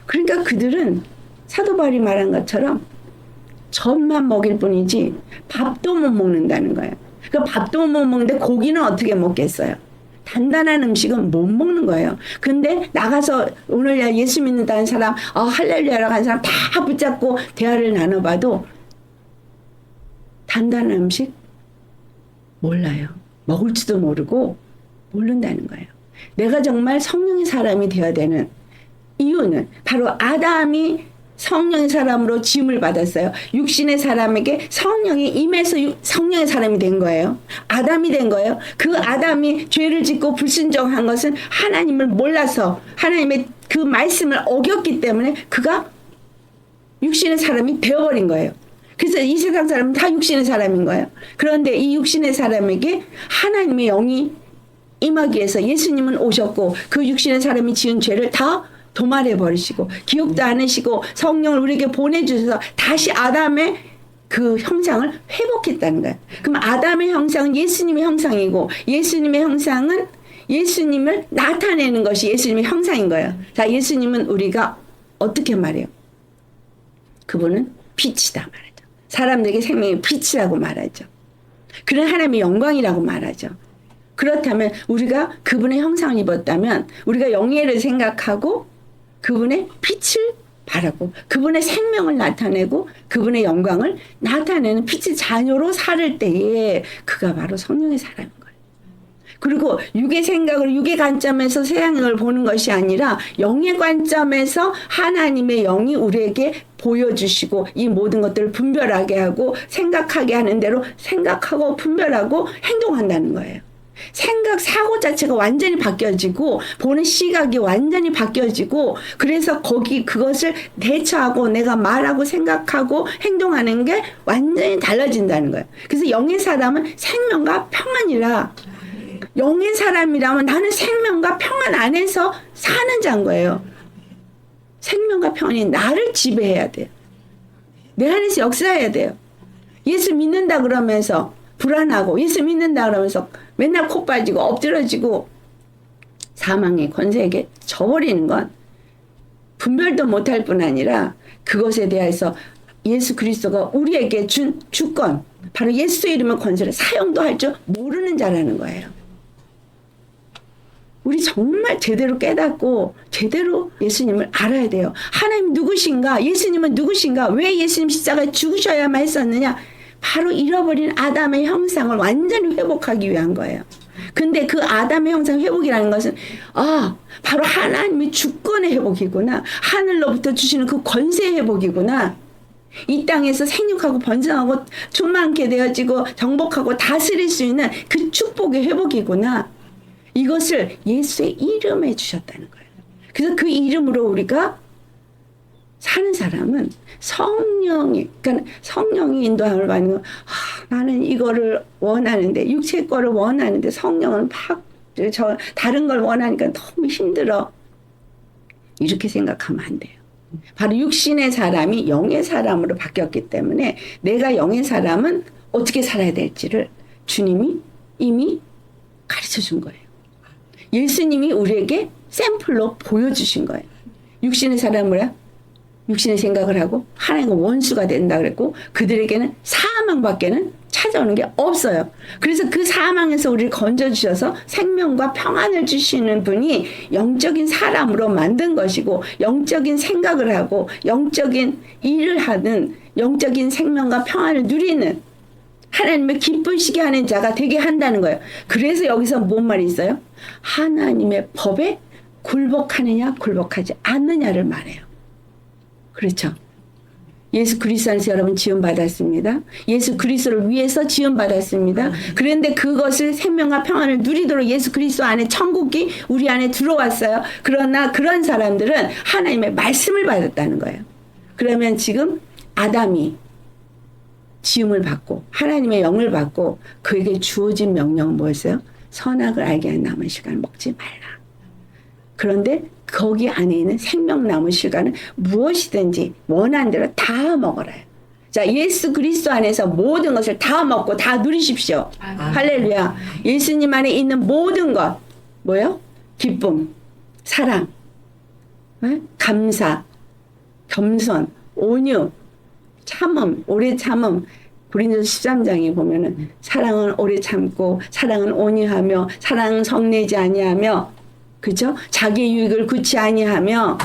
그러니까 그들은 사도 바울이 말한 것처럼 젖만 먹일 뿐이지 밥도 못 먹는다는 거예요. 그러니까 밥도 못 먹는데 고기는 어떻게 먹겠어요? 단단한 음식은 못 먹는 거예요. 근데 나가서 오늘 예수 믿는다는 사람, 할렐루야라고 하는 사람 다 붙잡고 대화를 나눠봐도 단단한 음식 몰라요. 먹을지도 모르고 모른다는 거예요. 내가 정말 성령의 사람이 되어야 되는 이유는 바로 아담이 성령의 사람으로 지음을 받았어요. 육신의 사람에게 성령이 임해서 성령의 사람이 된 거예요. 아담이 된 거예요. 그 아담이 죄를 짓고 불순종한 것은 하나님을 몰라서 하나님의 그 말씀을 어겼기 때문에 그가 육신의 사람이 되어버린 거예요. 그래서 이 세상 사람은 다 육신의 사람인 거예요. 그런데 이 육신의 사람에게 하나님의 영이 임하기 위해서 예수님은 오셨고 그 육신의 사람이 지은 죄를 다 도말해 버리시고 기억도 안 하시고 성령을 우리에게 보내주셔서 다시 아담의 그 형상을 회복했다는 거예요. 그럼 아담의 형상은 예수님의 형상이고 예수님의 형상은 예수님을 나타내는 것이 예수님의 형상인 거예요. 자, 예수님은 우리가 어떻게 말해요? 그분은 빛이다 말하죠. 사람들에게 생명의 빛이라고 말하죠. 그런 하나님의 영광이라고 말하죠. 그렇다면 우리가 그분의 형상을 입었다면 우리가 영예를 생각하고 그분의 빛을 바라고 그분의 생명을 나타내고 그분의 영광을 나타내는 빛의 자녀로 살을 때에 그가 바로 성령의 사람인 거예요. 그리고 육의 생각을 육의 관점에서 세상을 보는 것이 아니라 영의 관점에서 하나님의 영이 우리에게 보여주시고 이 모든 것들을 분별하게 하고 생각하게 하는 대로 생각하고 분별하고 행동한다는 거예요. 생각, 사고 자체가 완전히 바뀌어지고 보는 시각이 완전히 바뀌어지고 그래서 그것을 대처하고 내가 말하고 생각하고 행동하는 게 완전히 달라진다는 거예요. 그래서 영의 사람은 생명과 평안이라 영의 사람이라면 나는 생명과 평안 안에서 사는 자인 거예요. 생명과 평안이 나를 지배해야 돼요. 내 안에서 역사해야 돼요. 예수 믿는다 그러면서 불안하고 예수 믿는다 그러면서 맨날 코 빠지고 엎드러지고 사망의 권세에게 져버리는 건 분별도 못할 뿐 아니라 그것에 대해서 예수 그리스도가 우리에게 준 주권 바로 예수 이름의 권세를 사용도 할 줄 모르는 자라는 거예요. 우리 정말 제대로 깨닫고 제대로 예수님을 알아야 돼요. 하나님 누구신가? 예수님은 누구신가? 왜 예수님 십자가에 죽으셔야만 했었느냐? 바로 잃어버린 아담의 형상을 완전히 회복하기 위한 거예요. 근데 그 아담의 형상 회복이라는 것은 바로 하나님의 주권의 회복이구나. 하늘로부터 주시는 그 권세의 회복이구나. 이 땅에서 생육하고 번성하고 충만케 되어지고 정복하고 다스릴 수 있는 그 축복의 회복이구나. 이것을 예수의 이름에 주셨다는 거예요. 그래서 그 이름으로 우리가 사는 사람은 그러니까 성령이 인도함을 받는 거. 나는 이거를 원하는데 육체 거를 원하는데 성령은 다른 걸 원하니까 너무 힘들어. 이렇게 생각하면 안 돼요. 바로 육신의 사람이 영의 사람으로 바뀌었기 때문에 내가 영의 사람은 어떻게 살아야 될지를 주님이 이미 가르쳐 준 거예요. 예수님이 우리에게 샘플로 보여주신 거예요. 육신의 사람을 육신의 생각을 하고 하나님과 원수가 된다 그랬고 그들에게는 사망밖에는 찾아오는 게 없어요. 그래서 그 사망에서 우리를 건져주셔서 생명과 평안을 주시는 분이 영적인 사람으로 만든 것이고 영적인 생각을 하고 영적인 일을 하는 영적인 생명과 평안을 누리는 하나님을 기쁘시게 하는 자가 되게 한다는 거예요. 그래서 여기서 뭔 말이 있어요? 하나님의 법에 굴복하느냐 굴복하지 않느냐를 말해요. 그렇죠. 예수 그리스도 안에서 여러분 지원받았습니다. 예수 그리스도를 위해서 지원받았습니다. 그런데 그것을 생명과 평안을 누리도록 예수 그리스도 안에 천국이 우리 안에 들어왔어요. 그러나 그런 사람들은 하나님의 말씀을 받았다는 거예요. 그러면 지금 아담이 지음을 받고 하나님의 영을 받고 그에게 주어진 명령은 뭐였어요? 선악을 알게 하는 나무의 실과는 먹지 말라. 그런데 거기 안에 있는 생명나무 실과는 무엇이든지 원하는 대로 다 먹어라요. 자, 예수 그리스도 안에서 모든 것을 다 먹고 다 누리십시오. 할렐루야. 예수님 안에 있는 모든 것 뭐요? 기쁨, 사랑, 감사, 겸손, 온유, 참음, 오래 참음. 고린도서 13장에 보면은 사랑은 오래 참고 사랑은 온유하며 사랑은 성내지 아니하며 그죠? 자기 유익을 구치 아니하며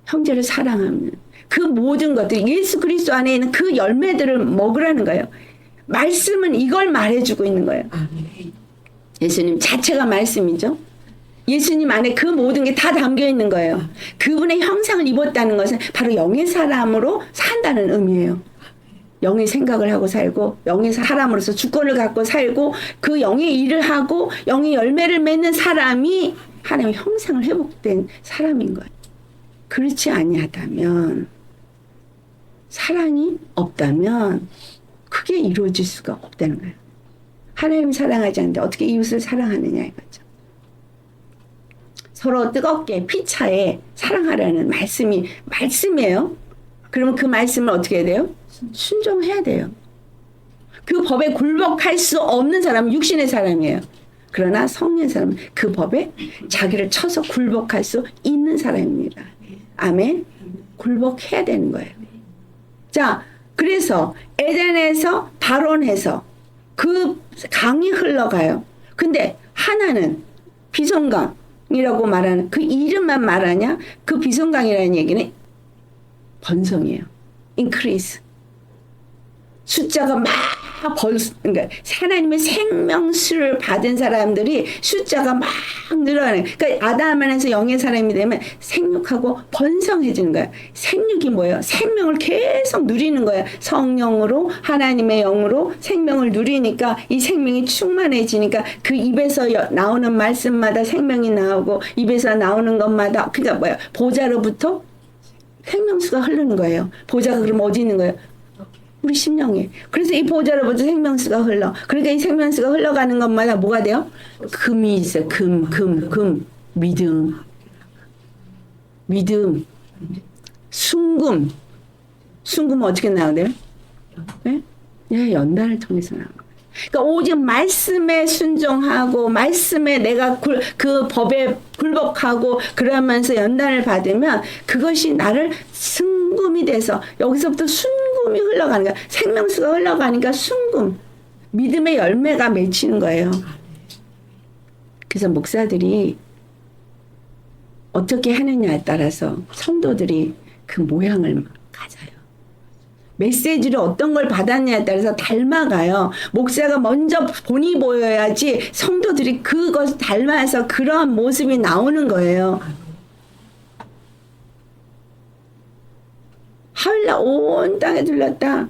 형제를 사랑하면 그 모든 것들이 예수 그리스도 안에 있는 그 열매들을 먹으라는 거예요. 말씀은 이걸 말해주고 있는 거예요. 예수님 자체가 말씀이죠. 예수님 안에 그 모든 게 다 담겨 있는 거예요. 그분의 형상을 입었다는 것은 바로 영의 사람으로 산다는 의미예요. 영의 생각을 하고 살고 영의 사람으로서 주권을 갖고 살고 그 영의 일을 하고 영의 열매를 맺는 사람이 하나님의 형상을 회복된 사람인 거예요. 그렇지 아니하다면 사랑이 없다면 그게 이루어질 수가 없다는 거예요. 하나님을 사랑하지 않는데 어떻게 이웃을 사랑하느냐 이거죠. 서로 뜨겁게 피차에 사랑하라는 말씀이에요. 그러면 그 말씀을 어떻게 해야 돼요? 순종해야 돼요. 그 법에 굴복할 수 없는 사람은 육신의 사람이에요. 그러나 성령의 사람은 그 법에 자기를 쳐서 굴복할 수 있는 사람입니다. 아멘. 굴복해야 되는 거예요. 자, 그래서 에덴에서 발원해서 그 강이 흘러가요. 근데 하나는 비성강이라고 말하는 그 이름만 말하냐? 그 비성강이라는 얘기는 번성이에요. increase. 숫자가 막 그러니까 하나님의 생명수를 받은 사람들이 숫자가 막 늘어나는. 그러니까 아담 안에서 영의 사람이 되면 생육하고 번성해지는 거예요. 생육이 뭐예요? 생명을 계속 누리는 거예요. 성령으로 하나님의 영으로 생명을 누리니까 이 생명이 충만해지니까 그 입에서 나오는 말씀마다 생명이 나오고 입에서 나오는 것마다 그러니까 뭐예요? 보좌로부터 생명수가 흐르는 거예요. 보좌가 그럼 어디 있는 거예요? 우리 심령에. 그래서 이 보좌로부터 생명수가 흘러. 그러니까 이 생명수가 흘러가는 것마다 뭐가 돼요? 금이 있어요. 금. 믿음. 순금. 순금은 어떻게 나오대요? 네? 예, 연단을 통해서 나오는 거예요. 그러니까 오직 말씀에 순종하고 말씀에 내가 그 법에 굴복하고 그러면서 연단을 받으면 그것이 나를 순금이 돼서 여기서부터 순금이 흘러가는 거야. 생명수가 흘러가니까 순금. 믿음의 열매가 맺히는 거예요. 그래서 목사들이 어떻게 하느냐에 따라서 성도들이 그 모양을 가져요. 메시지를 어떤 걸 받았냐에 따라서 닮아가요. 목사가 먼저 본이 보여야지 성도들이 그것을 닮아서 그러한 모습이 나오는 거예요. 하윌라 온 땅에 둘렀다.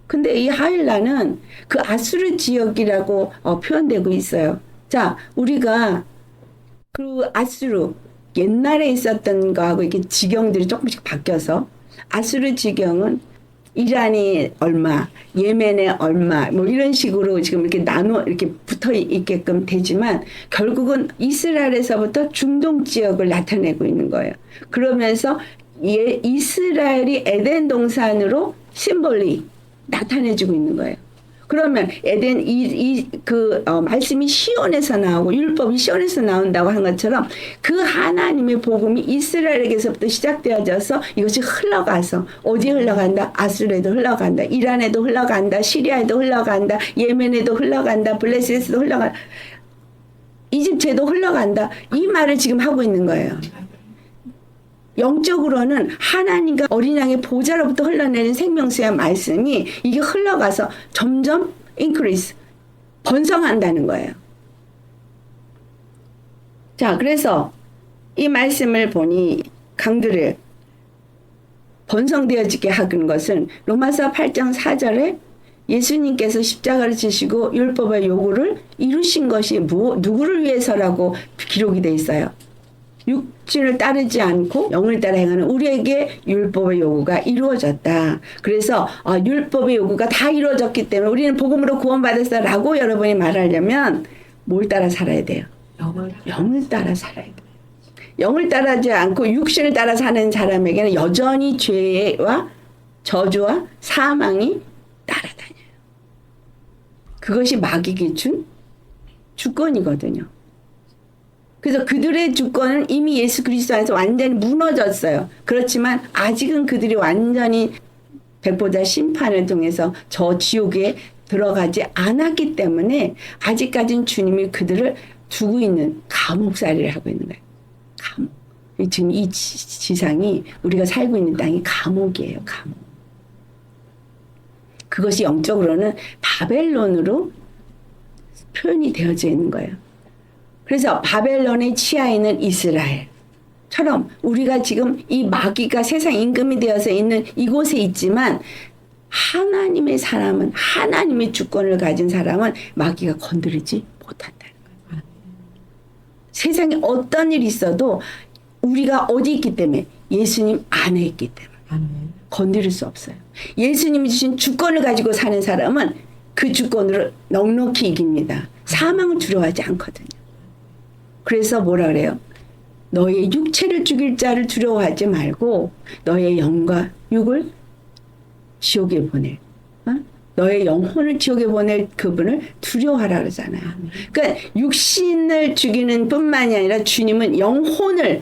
근데 이 하윌라는 그 아수르 지역이라고 표현되고 있어요. 자, 우리가 그 아수르 옛날에 있었던 거하고 이렇게 지경들이 조금씩 바뀌어서 아수르 지경은 이란이 얼마, 예멘에 얼마, 뭐 이런 식으로 지금 이렇게 이렇게 붙어 있게끔 되지만 결국은 이스라엘에서부터 중동 지역을 나타내고 있는 거예요. 그러면서 이스라엘이 에덴 동산으로 심볼리 나타내주고 있는 거예요. 그러면 에덴 말씀이 시온에서 나오고 율법이 시온에서 나온다고 한 것처럼 그 하나님의 복음이 이스라엘에게서부터 시작되어져서 이것이 흘러가서 어디에 흘러간다? 아수르에도 흘러간다. 이란에도 흘러간다. 시리아에도 흘러간다. 예멘에도 흘러간다. 블레셋에도 흘러간다. 이집트에도 흘러간다. 이 말을 지금 하고 있는 거예요. 영적으로는 하나님과 어린 양의 보좌로부터 흘러내는 생명수의 말씀이 이게 흘러가서 점점 increase, 번성한다는 거예요. 자, 그래서 이 말씀을 보니 강들을 번성되어지게 하는 것은 로마서 8장 4절에 예수님께서 십자가를 지시고 율법의 요구를 이루신 것이 누구를 위해서라고 기록이 돼 있어요. 육신을 따르지 않고 영을 따라 행하는 우리에게 율법의 요구가 이루어졌다. 그래서 율법의 요구가 다 이루어졌기 때문에 우리는 복음으로 구원받았어 라고 여러분이 말하려면 뭘 따라 살아야 돼요? 영을 따라 살아야 돼요. 영을 따르지 않고 육신을 따라 사는 사람에게는 여전히 죄와 저주와 사망이 따라다녀요. 그것이 마귀에게 준 주권이거든요. 그래서 그들의 주권은 이미 예수 그리스도 안에서 완전히 무너졌어요. 그렇지만 아직은 그들이 완전히 백보자 심판을 통해서 저 지옥에 들어가지 않았기 때문에 아직까지는 주님이 그들을 두고 있는 감옥살이를 하고 있는 거예요. 감옥. 지금 이 지상이 우리가 살고 있는 땅이 감옥이에요. 감옥. 그것이 영적으로는 바벨론으로 표현이 되어져 있는 거예요. 그래서 바벨론의 치하에 있는 이스라엘처럼 우리가 지금 이 마귀가 세상 임금이 되어서 있는 이곳에 있지만 하나님의 사람은 하나님의 주권을 가진 사람은 마귀가 건드리지 못한다는 거예요. 세상에 어떤 일이 있어도 우리가 어디 있기 때문에 예수님 안에 있기 때문에 건드릴 수 없어요. 예수님이 주신 주권을 가지고 사는 사람은 그 주권으로 넉넉히 이깁니다. 사망을 두려워하지 않거든요. 그래서 뭐라 그래요? 너의 육체를 죽일 자를 두려워하지 말고 너의 영과 육을 지옥에 보내. 너의 영혼을 지옥에 보낼 그분을 두려워하라 그러잖아요. 그러니까 육신을 죽이는 뿐만이 아니라 주님은 영혼을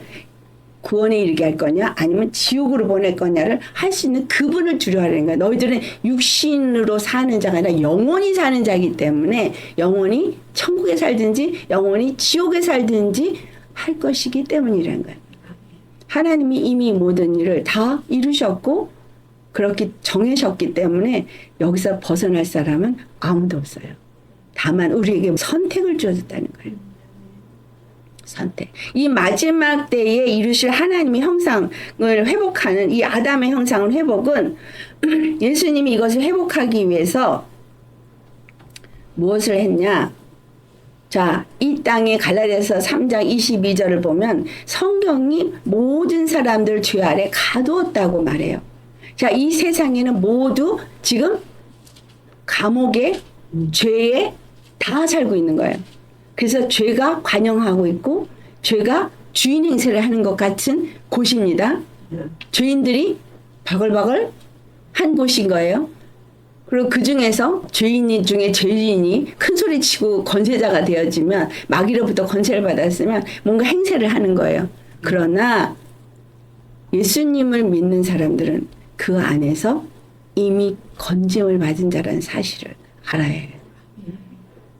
구원에 이르게 할 거냐 아니면 지옥으로 보낼 거냐를 할 수 있는 그분을 두려워하는 거야. 너희들은 육신으로 사는 자가 아니라 영원히 사는 자이기 때문에 영원히 천국에 살든지 영원히 지옥에 살든지 할 것이기 때문이라는 거예요. 하나님이 이미 모든 일을 다 이루셨고 그렇게 정하셨기 때문에 여기서 벗어날 사람은 아무도 없어요. 다만 우리에게 선택을 주어졌다는 거예요. 선택. 이 마지막 때에 이루실 하나님의 형상을 회복하는 이 아담의 형상을 회복은 예수님이 이것을 회복하기 위해서 무엇을 했냐? 자, 이 땅에 갈라디아서 3장 22절을 보면 성경이 모든 사람들 죄 아래 가두었다고 말해요. 자, 이 세상에는 모두 지금 감옥에 죄에 다 살고 있는 거예요. 그래서 죄가 관영하고 있고 죄가 주인 행세를 하는 것 같은 곳입니다. 죄인들이 바글바글 한 곳인 거예요. 그리고 그 중에서 죄인 중에 죄인이 큰 소리 치고 권세자가 되어지면 마귀로부터 권세를 받았으면 뭔가 행세를 하는 거예요. 그러나 예수님을 믿는 사람들은 그 안에서 이미 건짐을 받은 자라는 사실을 알아야 해요.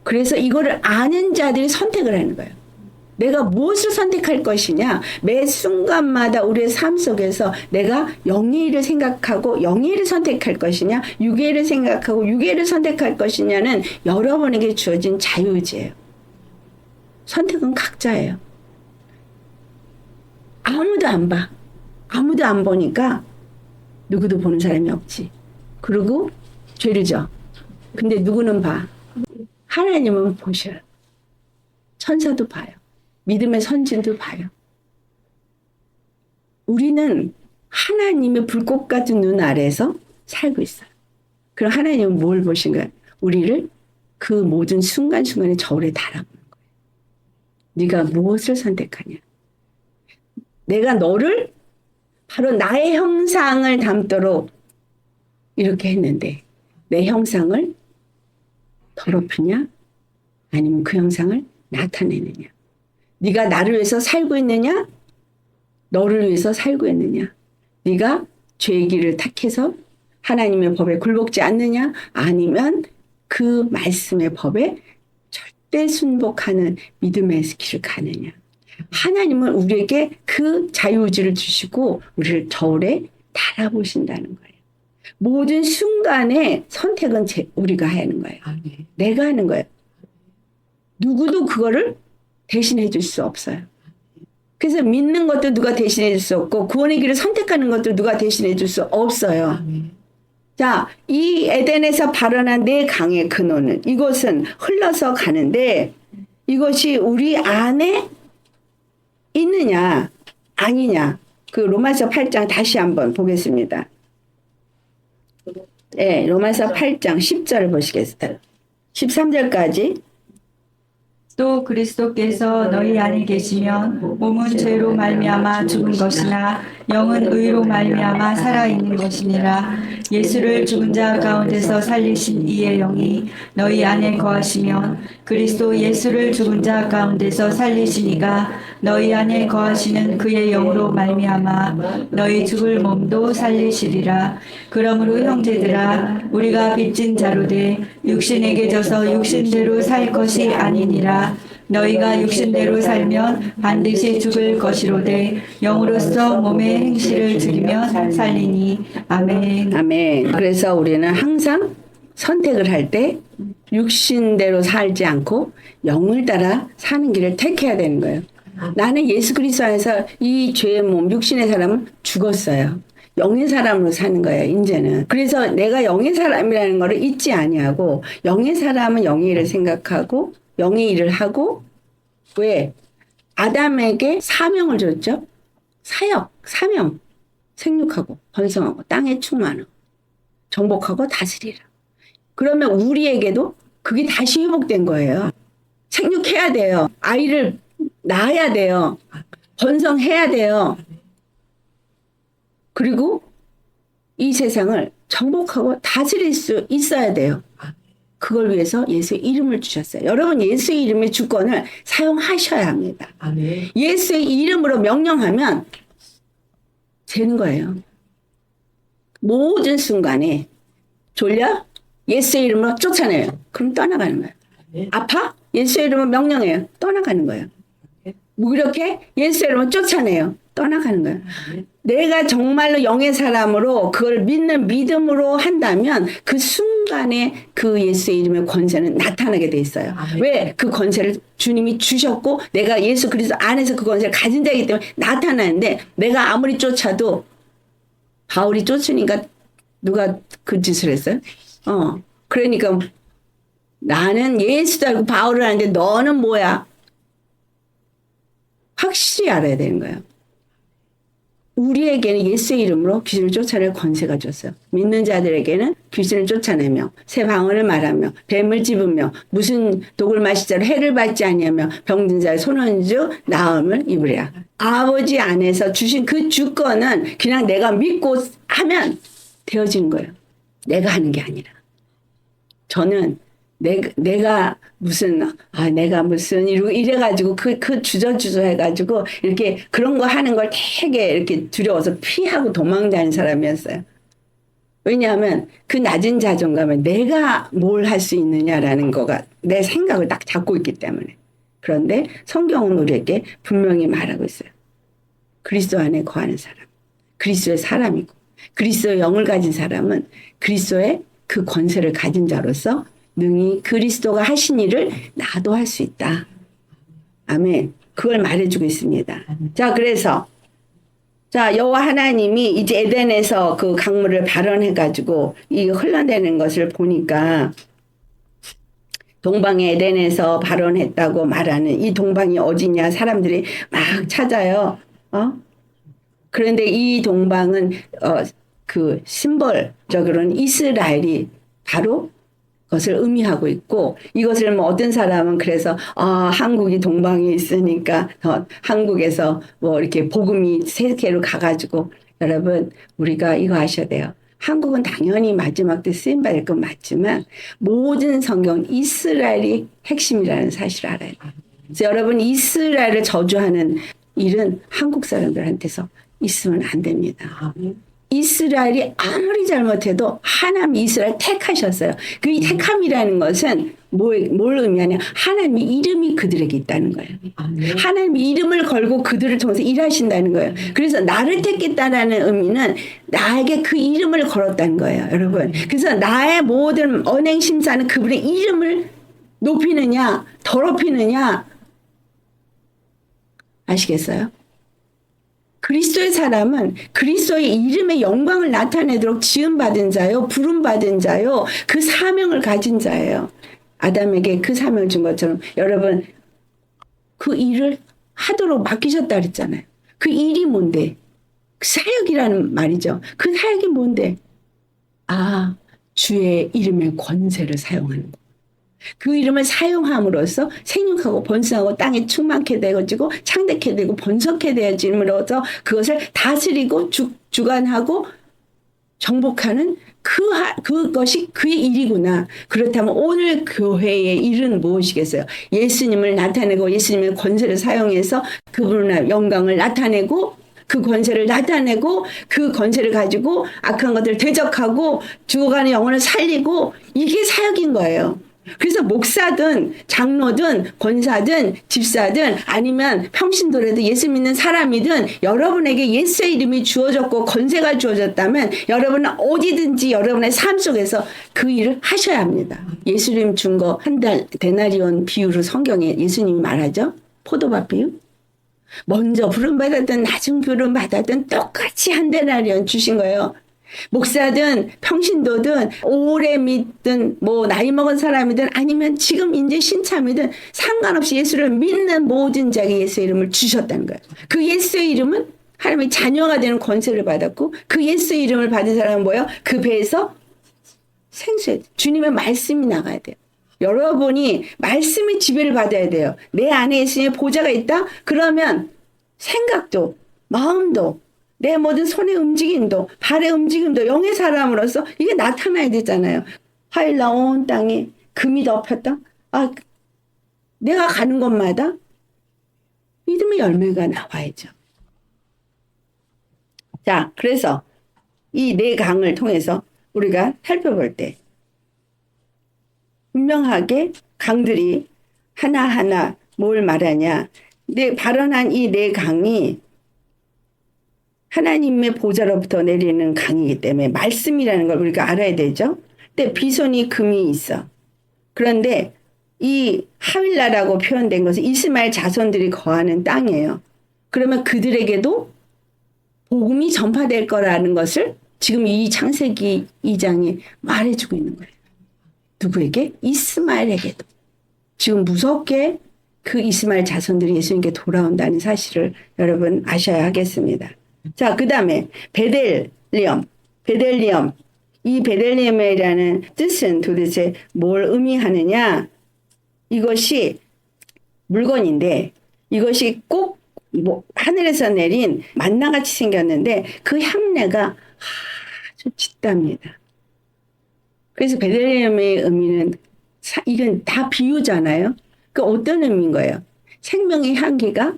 그래서 이거를 아는 자들이 선택을 하는 거예요. 내가 무엇을 선택할 것이냐? 매 순간마다 우리의 삶 속에서 내가 영의 일을 생각하고 영의 일을 선택할 것이냐? 육의 일을 생각하고 육의 일을 선택할 것이냐는 여러분에게 주어진 자유의지예요. 선택은 각자예요. 아무도 안 봐. 아무도 안 보니까 누구도 보는 사람이 없지. 그리고 죄를 져. 근데 누구는 봐? 하나님은 보셔요. 천사도 봐요. 믿음의 선진도 봐요. 우리는 하나님의 불꽃 같은 눈 아래에서 살고 있어요. 그럼 하나님은 뭘 보신가요? 우리를 그 모든 순간순간에 저울에 달아보는 거예요. 네가 무엇을 선택하냐? 내가 너를 바로 나의 형상을 담도록 이렇게 했는데 내 형상을 더럽히냐? 아니면 그 형상을 나타내느냐? 네가 나를 위해서 살고 있느냐? 너를 위해서 살고 있느냐? 네가 죄의 길을 택해서 하나님의 법에 굴복지 않느냐? 아니면 그 말씀의 법에 절대 순복하는 믿음의 길을 가느냐? 하나님은 우리에게 그 자유의지를 주시고 우리를 저울에 달아보신다는 거예요. 모든 순간에 선택은 우리가 하는 거예요. 내가 하는 거예요. 누구도 그거를 대신해 줄 수 없어요. 그래서 믿는 것도 누가 대신해 줄 수 없고 구원의 길을 선택하는 것도 누가 대신해 줄 수 없어요. 자, 이 에덴에서 발원한 네 강의 근원은 이곳은 흘러서 가는데 이것이 우리 안에 있느냐 아니냐. 그 로마서 8장 다시 한번 보겠습니다. 네, 로마서 8장 10절을 보시겠어요? 13절까지. 또 그리스도께서 너희 안에 계시면 몸은 죄로 말미암아 죽은 것이나 영은 의로 말미암아 살아있는 것이니라. 예수를 죽은 자 가운데서 살리신 이의 영이 너희 안에 거하시면 그리스도 예수를 죽은 자 가운데서 살리신 이가 너희 안에 거하시는 그의 영으로 말미암아 너희 죽을 몸도 살리시리라. 그러므로 형제들아 우리가 빚진 자로 돼 육신에게 져서 육신대로 살 것이 아니니라. 너희가 육신대로 살면 반드시 죽을 것이로되 영으로서 몸의 행실을 죽이면 살리니. 아멘. 아멘. 그래서 우리는 항상 선택을 할 때 육신대로 살지 않고 영을 따라 사는 길을 택해야 되는 거예요. 나는 예수 그리스도 안에서 이 죄의 몸, 육신의 사람은 죽었어요. 영의 사람으로 사는 거예요, 이제는. 그래서 내가 영의 사람이라는 거를 잊지 아니하고 영의 사람은 영의 일을 생각하고 영의 일을 하고 왜? 아담에게 사명을 줬죠? 사명. 생육하고 번성하고 땅에 충만하고 정복하고 다스리라. 그러면 우리에게도 그게 다시 회복된 거예요. 생육해야 돼요. 아이를 낳아야 돼요. 번성해야 돼요. 그리고 이 세상을 정복하고 다스릴 수 있어야 돼요. 그걸 위해서 예수의 이름을 주셨어요. 여러분 예수의 이름의 주권을 사용하셔야 합니다. 아멘. 예수의 이름으로 명령하면 되는 거예요. 모든 순간에 졸려? 예수의 이름으로 쫓아내요. 그럼 떠나가는 거예요. 아멘. 아파? 예수의 이름으로 명령해요. 떠나가는 거예요. 무기력해? 예수의 이름으로 쫓아내요. 떠나가는 거예요. 아멘. 내가 정말로 영의 사람으로 그걸 믿는 믿음으로 한다면 그 순간에 그 예수의 이름의 권세는 나타나게 돼 있어요. 아멘. 왜? 그 권세를 주님이 주셨고 내가 예수 그리스도 안에서 그 권세를 가진 자이기 때문에 나타나는데 내가 아무리 쫓아도 바울이 쫓으니까 누가 그 짓을 했어요? 그러니까 나는 예수도 알고 바울을 아는데 너는 뭐야? 확실히 알아야 되는 거예요. 우리에게는 예수의 이름으로 귀신을 쫓아낼 권세가 줬어요. 믿는 자들에게는 귀신을 쫓아내며 새 방언을 말하며 뱀을 집으며 무슨 독을 마시자로 해를 받지 아니하며 병든 자의 손원주 나음을 입으랴. 아버지 안에서 주신 그 주권은 그냥 내가 믿고 하면 되어지는 거예요. 내가 하는 게 아니라. 저는 내가 무슨 이래가지고 그 주저주저 해가지고 이렇게 그런 거 하는 걸 되게 이렇게 두려워서 피하고 도망다니는 사람이었어요. 왜냐하면 그 낮은 자존감에 내가 뭘 할 수 있느냐라는 거가 내 생각을 딱 잡고 있기 때문에. 그런데 성경은 우리에게 분명히 말하고 있어요. 그리스도 안에 거하는 사람, 그리스도의 사람이고 그리스도의 영을 가진 사람은 그리스도의 그 권세를 가진 자로서 능히 그리스도가 하신 일을 나도 할 수 있다. 아멘. 그걸 말해주고 있습니다. 자, 그래서 여호와 하나님이 이제 에덴에서 그 강물을 발원해가지고 이 흘러내리는 것을 보니까 동방의 에덴에서 발원했다고 말하는 이 동방이 어디냐 사람들이 막 찾아요. 그런데 이 동방은 그 심벌적으로는 이스라엘이 바로 것을 의미하고 있고 이것을 뭐 어떤 사람은 그래서 한국이 동방에 있으니까 한국에서 뭐 이렇게 복음이 세계로 가가지고 여러분 우리가 이거 아셔야 돼요. 한국은 당연히 마지막 때 쓰임 받을 건 맞지만 모든 성경 이스라엘이 핵심이라는 사실을 알아야 돼요. 그래서 여러분 이스라엘을 저주하는 일은 한국 사람들한테서 있으면 안 됩니다. 이스라엘이 아무리 잘못해도 하나님이 이스라엘 택하셨어요. 그 이 택함이라는 것은 뭘 의미하냐? 하나님의 이름이 그들에게 있다는 거예요. 하나님의 이름을 걸고 그들을 통해서 일하신다는 거예요. 그래서 나를 택했다라는 의미는 나에게 그 이름을 걸었다는 거예요, 여러분. 그래서 나의 모든 언행 심사는 그분의 이름을 높이느냐, 더럽히느냐, 아시겠어요? 그리스도의 사람은 그리스도의 이름의 영광을 나타내도록 지음받은 자요, 부름받은 자요, 그 사명을 가진 자예요. 아담에게 그 사명을 준 것처럼 여러분 그 일을 하도록 맡기셨다 그랬잖아요. 그 일이 뭔데? 그 사역이라는 말이죠. 그 사역이 뭔데? 주의 이름의 권세를 사용하는 거. 그 이름을 사용함으로써 생육하고 번성하고 땅에 충만케 되어지고 창대케 되고 번성케 되어짐으로써 그것을 다스리고 주관하고 정복하는 그것이 그의 일이구나. 그렇다면 오늘 교회의 일은 무엇이겠어요? 예수님을 나타내고 예수님의 권세를 사용해서 그분의 영광을 나타내고 그 권세를 나타내고 그 권세를 가지고 악한 것들을 대적하고 죽어가는 영혼을 살리고 이게 사역인 거예요. 그래서 목사든 장로든 권사든 집사든 아니면 평신도라도 예수 믿는 사람이든 여러분에게 예수의 이름이 주어졌고 권세가 주어졌다면 여러분은 어디든지 여러분의 삶 속에서 그 일을 하셔야 합니다. 예수님 준 거 한 달 데나리온 비유로 성경에 예수님이 말하죠. 포도밭 비유. 먼저 부름받았든 나중 부름받았든 똑같이 한 데나리온 주신 거예요. 목사든 평신도든 오래 믿든 뭐 나이 먹은 사람이든 아니면 지금 이제 신참이든 상관없이 예수를 믿는 모든 자에게 예수의 이름을 주셨다는 거예요. 그 예수의 이름은 하나님의 자녀가 되는 권세를 받았고 그 예수의 이름을 받은 사람은 뭐예요? 그 배에서 생수해 주님의 말씀이 나가야 돼요. 여러분이 말씀의 지배를 받아야 돼요. 내 안에 예수님의 보좌가 있다? 그러면 생각도 마음도 내 모든 손의 움직임도 발의 움직임도 영의 사람으로서 이게 나타나야 되잖아요. 하일라 온 땅에 금이 덮였다. 아, 내가 가는 곳마다 믿음의 열매가 나와야죠. 자, 그래서 이 네 강을 통해서 우리가 살펴볼 때 분명하게 강들이 하나하나 뭘 말하냐. 발언한 이 네 강이 하나님의 보좌로부터 내리는 강이기 때문에 말씀이라는 걸 우리가 알아야 되죠. 근데 비손이 금이 있어. 그런데 이 하윌라라고 표현된 것은 이스마엘 자손들이 거하는 땅이에요. 그러면 그들에게도 복음이 전파될 거라는 것을 지금 이 창세기 2장이 말해주고 있는 거예요. 누구에게? 이스마엘에게도. 지금 무섭게 그 이스마엘 자손들이 예수님께 돌아온다는 사실을 여러분 아셔야 하겠습니다. 자, 그 다음에 베델리엄. 이 베델리엄이라는 뜻은 도대체 뭘 의미하느냐? 이것이 물건인데 이것이 꼭 하늘에서 내린 만나같이 생겼는데 그 향내가 아주 짙답니다. 그래서 베들레헴의 의미는 이건 다 비유잖아요. 그 어떤 의미인 거예요? 생명의 향기가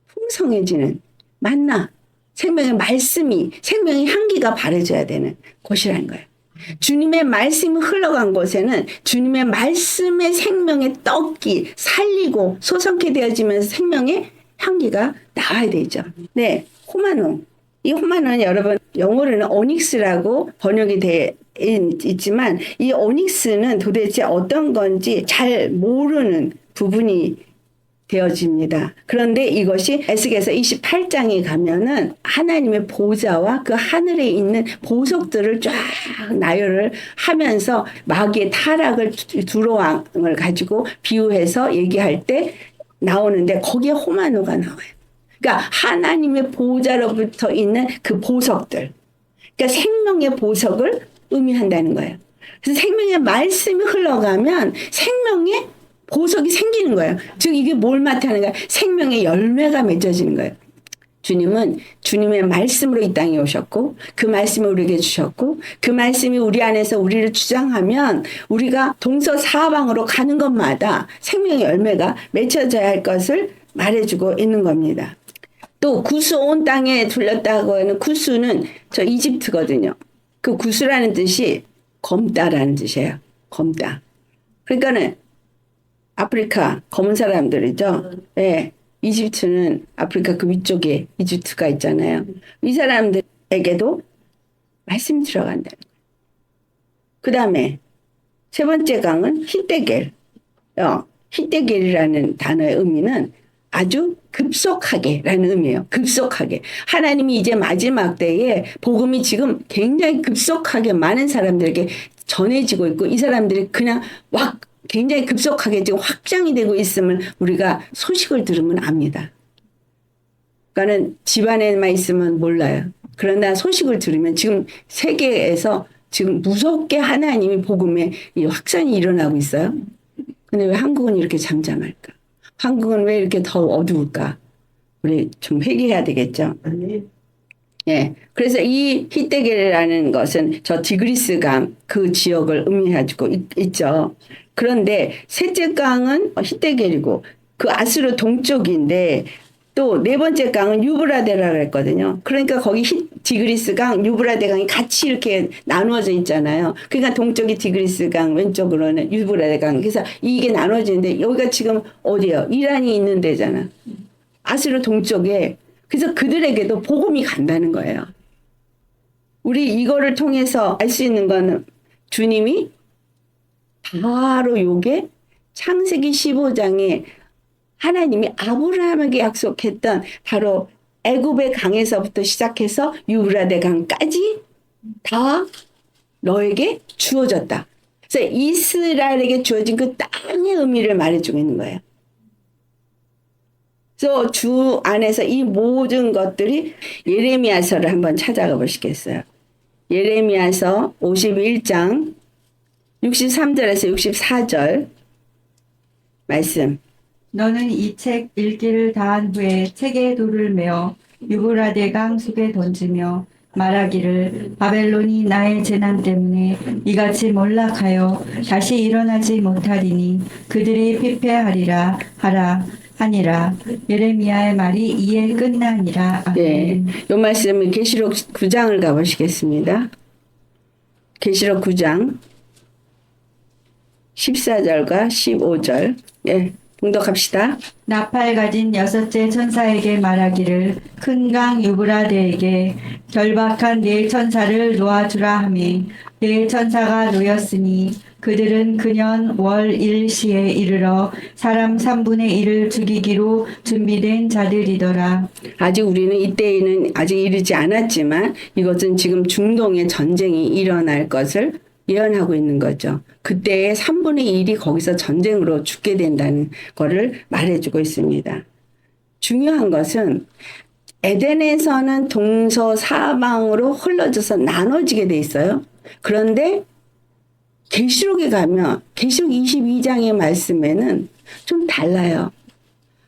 풍성해지는 만나, 생명의 말씀이 생명의 향기가 바래져야 되는 곳이라는 거예요. 주님의 말씀이 흘러간 곳에는 주님의 말씀의 생명의 떡이 살리고 솟아게 되어지면서 생명의 향기가 나와야 되죠. 네, 호마노. 이 호마노는 여러분 영어로는 오닉스라고 번역이 돼 있지만 이 오닉스는 도대체 어떤 건지 잘 모르는 부분이 되어집니다. 그런데 이것이 에스겔서 28장에 가면은 하나님의 보좌와 그 하늘에 있는 보석들을 쫙 나열을 하면서 마귀의 타락을 두로왕을 가지고 비유해서 얘기할 때 나오는데 거기에 호마노가 나와요. 그러니까 하나님의 보좌로부터 있는 그 보석들. 그러니까 생명의 보석을 의미한다는 거예요. 그래서 생명의 말씀이 흘러가면 생명의 보석이 생기는 거예요. 즉 이게 뭘 나타나는가? 생명의 열매가 맺어지는 거예요. 주님은 주님의 말씀으로 이 땅에 오셨고 그 말씀을 우리에게 주셨고 그 말씀이 우리 안에서 우리를 주장하면 우리가 동서사방으로 가는 것마다 생명의 열매가 맺혀져야 할 것을 말해주고 있는 겁니다. 또 구스 온 땅에 둘렸다고 하는 구스는 저 이집트거든요. 그 구스라는 뜻이 검다라는 뜻이에요. 검다. 그러니까는 아프리카 검은 사람들이죠. 네. 이집트는 아프리카 그 위쪽에 이집트가 있잖아요. 이 사람들에게도 말씀이 들어간다는 거예요. 그 다음에 세 번째 강은 히데겔. 히데겔이라는 단어의 의미는 아주 급속하게라는 의미예요. 급속하게. 하나님이 이제 마지막 때에 복음이 지금 굉장히 급속하게 많은 사람들에게 전해지고 있고 이 사람들이 그냥 막 굉장히 급속하게 지금 확장이 되고 있음을 우리가 소식을 들으면 압니다. 그러니까는 집안에만 있으면 몰라요. 그러나 소식을 들으면 지금 세계에서 지금 무섭게 하나님이 복음의 이 확산이 일어나고 있어요. 근데 왜 한국은 이렇게 잠잠할까? 한국은 왜 이렇게 더 어두울까? 우리 좀 회개해야 되겠죠. 예. 그래서 이 히데겔이라는 것은 저 디그리스 강 그 지역을 의미하고 있죠. 그런데 셋째 강은 히데겔이고 그 아수르 동쪽인데 또 네 번째 강은 유브라데라고 했거든요. 그러니까 거기 디그리스 강, 유브라데 강이 같이 이렇게 나누어져 있잖아요. 그러니까 동쪽이 디그리스 강, 왼쪽으로는 유브라데 강. 그래서 이게 나눠지는데 여기가 지금 어디예요? 이란이 있는 데잖아. 아수르 동쪽에. 그래서 그들에게도 복음이 간다는 거예요. 우리 이거를 통해서 알 수 있는 거는 주님이 바로 요게 창세기 15장에 하나님이 아브라함에게 약속했던 바로 애굽의 강에서부터 시작해서 유브라데 강까지 다 너에게 주어졌다. 그래서 이스라엘에게 주어진 그 땅의 의미를 말해주고 있는 거예요. 그래서 주 안에서 이 모든 것들이 예레미야서를 한번 찾아가 보시겠어요. 예레미야서 51장 63절에서 64절 말씀. 너는 이 책 읽기를 다한 후에 책에 돌을 메어 유브라데강 숲에 던지며 말하기를 바벨론이 나의 재난 때문에 이같이 몰락하여 다시 일어나지 못하리니 그들이 피폐하리라 하라 하니라. 예레미야의 말이 이에 끝나니라. 네, 아멘. 요 말씀은 계시록 9장을 가보시겠습니다. 계시록 9장 14절과 15절. 예, 봉독합시다. 나팔 가진 여섯째 천사에게 말하기를 큰 강 유브라데에게 결박한 네 천사를 놓아주라 하매 네 천사가 놓였으니 그들은 그년 월 일시에 이르러 사람 3분의 1을 죽이기로 준비된 자들이더라. 아직 우리는 이때에는 아직 이르지 않았지만 이것은 지금 중동의 전쟁이 일어날 것을 예언하고 있는 거죠. 그때의 3분의 1이 거기서 전쟁으로 죽게 된다는 거를 말해주고 있습니다. 중요한 것은 에덴에서는 동서사방으로 흘러져서 나눠지게 돼 있어요. 그런데 계시록에 가면 계시록 22장의 말씀에는 좀 달라요.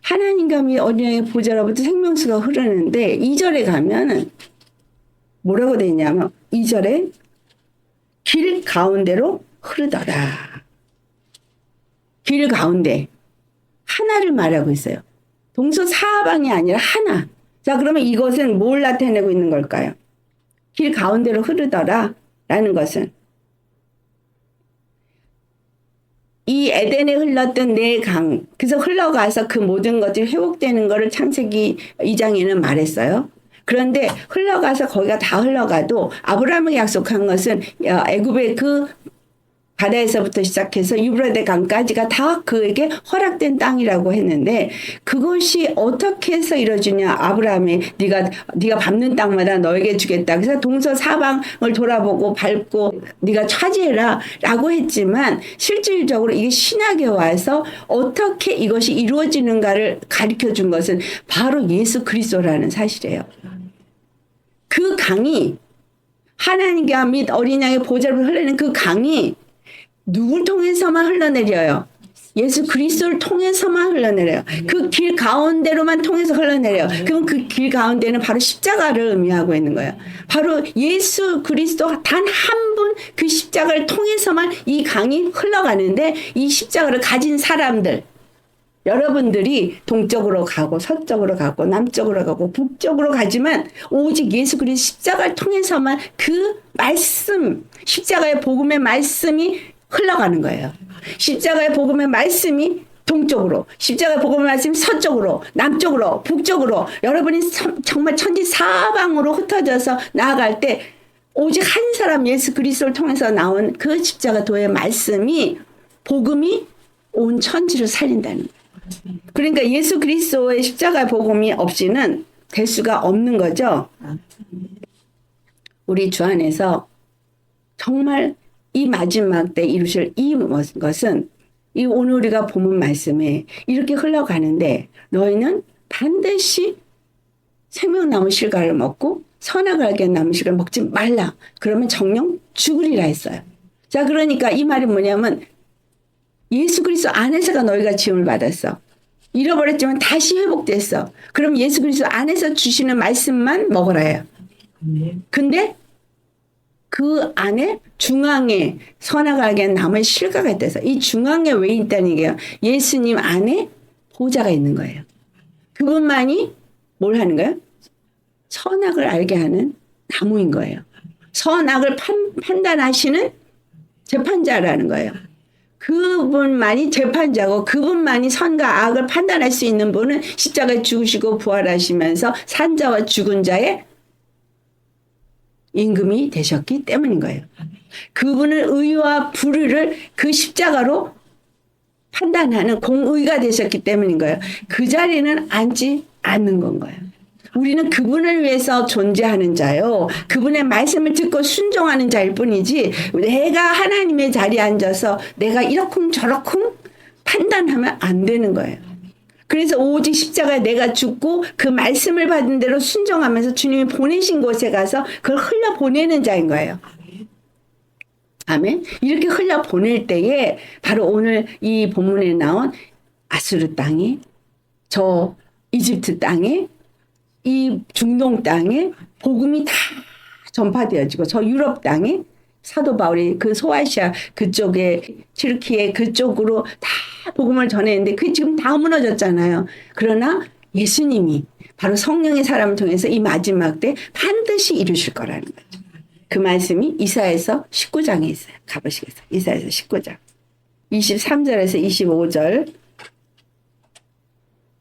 하나님과 어린양의 보좌로부터 생명수가 흐르는데 2절에 가면은 뭐라고 돼 있냐면 2절에 길 가운데로 흐르더라. 길 가운데 하나를 말하고 있어요. 동서사방이 아니라 하나. 자, 그러면 이것은 뭘 나타내고 있는 걸까요? 길 가운데로 흐르더라 라는 것은 이 에덴에 흘렀던 네 강, 그래서 흘러가서 그 모든 것들이 회복되는 것을 창세기 2장에는 말했어요. 그런데 흘러가서 거기가 다 흘러가도 아브라함에게 약속한 것은 애굽의 그 바다에서부터 시작해서 유브라데 강까지가 다 그에게 허락된 땅이라고 했는데 그것이 어떻게 해서 이루어지냐. 아브라함이 네가 밟는 땅마다 너에게 주겠다. 그래서 동서사방을 돌아보고 밟고 네가 차지해라 라고 했지만 실질적으로 이게 신약에 와서 어떻게 이것이 이루어지는가를 가르쳐 준 것은 바로 예수 그리스도라는 사실이에요. 그 강이 하나님과 및 어린 양의 보좌로 흐르는 그 강이 누굴 통해서만 흘러내려요? 예수 그리스도를 통해서만 흘러내려요. 그 길 가운데로만 통해서 흘러내려요. 그럼 그 길 가운데는 바로 십자가를 의미하고 있는 거예요. 바로 예수 그리스도 단 한 분 그 십자가를 통해서만 이 강이 흘러가는데 이 십자가를 가진 사람들 여러분들이 동쪽으로 가고 서쪽으로 가고 남쪽으로 가고 북쪽으로 가지만 오직 예수 그리스도 십자가를 통해서만 그 말씀 십자가의 복음의 말씀이 흘러가는 거예요. 십자가의 복음의 말씀이 동쪽으로, 십자가의 복음의 말씀이 서쪽으로, 남쪽으로, 북쪽으로 여러분이 정말 천지사방으로 흩어져서 나아갈 때 오직 한 사람 예수 그리스도를 통해서 나온 그 십자가 도의 말씀이 복음이 온 천지를 살린다는 거예요. 그러니까 예수 그리스도의 십자가 복음이 없이는 될 수가 없는 거죠. 우리 주 안에서 정말 이 마지막 때 이루실 이 것은 이 오늘 우리가 보는 말씀에 이렇게 흘러가는데 너희는 반드시 생명나무 실과를 먹고 선악을 알게 나무 실과를 먹지 말라. 그러면 정령 죽으리라 했어요. 자, 그러니까 이 말이 뭐냐면 예수 그리스도 안에서가 너희가 지음을 받았어. 잃어버렸지만 다시 회복됐어. 그럼 예수 그리스도 안에서 주시는 말씀만 먹으라 해요. 근데 그 안에 중앙에 선악을 알게 하는 나무의 실과가 있다서 이 중앙에 왜 있다는 얘기예요. 예수님 안에 보좌가 있는 거예요. 그분만이 뭘 하는 거예요? 선악을 알게 하는 나무인 거예요. 선악을 판단하시는 재판자라는 거예요. 그분만이 재판자고 그분만이 선과 악을 판단할 수 있는 분은 십자가에 죽으시고 부활하시면서 산자와 죽은 자의 임금이 되셨기 때문인 거예요. 그분을 의와 불의를 그 십자가로 판단하는 공의가 되셨기 때문인 거예요. 그 자리는 앉지 않는 건 거예요. 우리는 그분을 위해서 존재하는 자요. 그분의 말씀을 듣고 순종하는 자일 뿐이지 내가 하나님의 자리에 앉아서 내가 이러쿵 저러쿵 판단하면 안 되는 거예요. 그래서 오직 십자가에 내가 죽고 그 말씀을 받은 대로 순종하면서 주님이 보내신 곳에 가서 그걸 흘려보내는 자인 거예요. 아멘. 이렇게 흘려보낼 때에 바로 오늘 이 본문에 나온 아수르 땅에 저 이집트 땅에 이 중동 땅에 복음이 다 전파되어지고 저 유럽 땅에 사도 바울이 그 소아시아 그쪽에 튀르키예 그쪽으로 다 복음을 전했는데 그게 지금 다 무너졌잖아요. 그러나 예수님이 바로 성령의 사람을 통해서 이 마지막 때 반드시 이루실 거라는 거죠. 그 말씀이 이사야서 19장에 있어요. 가보시겠어요? 이사야서 19장 23절에서 25절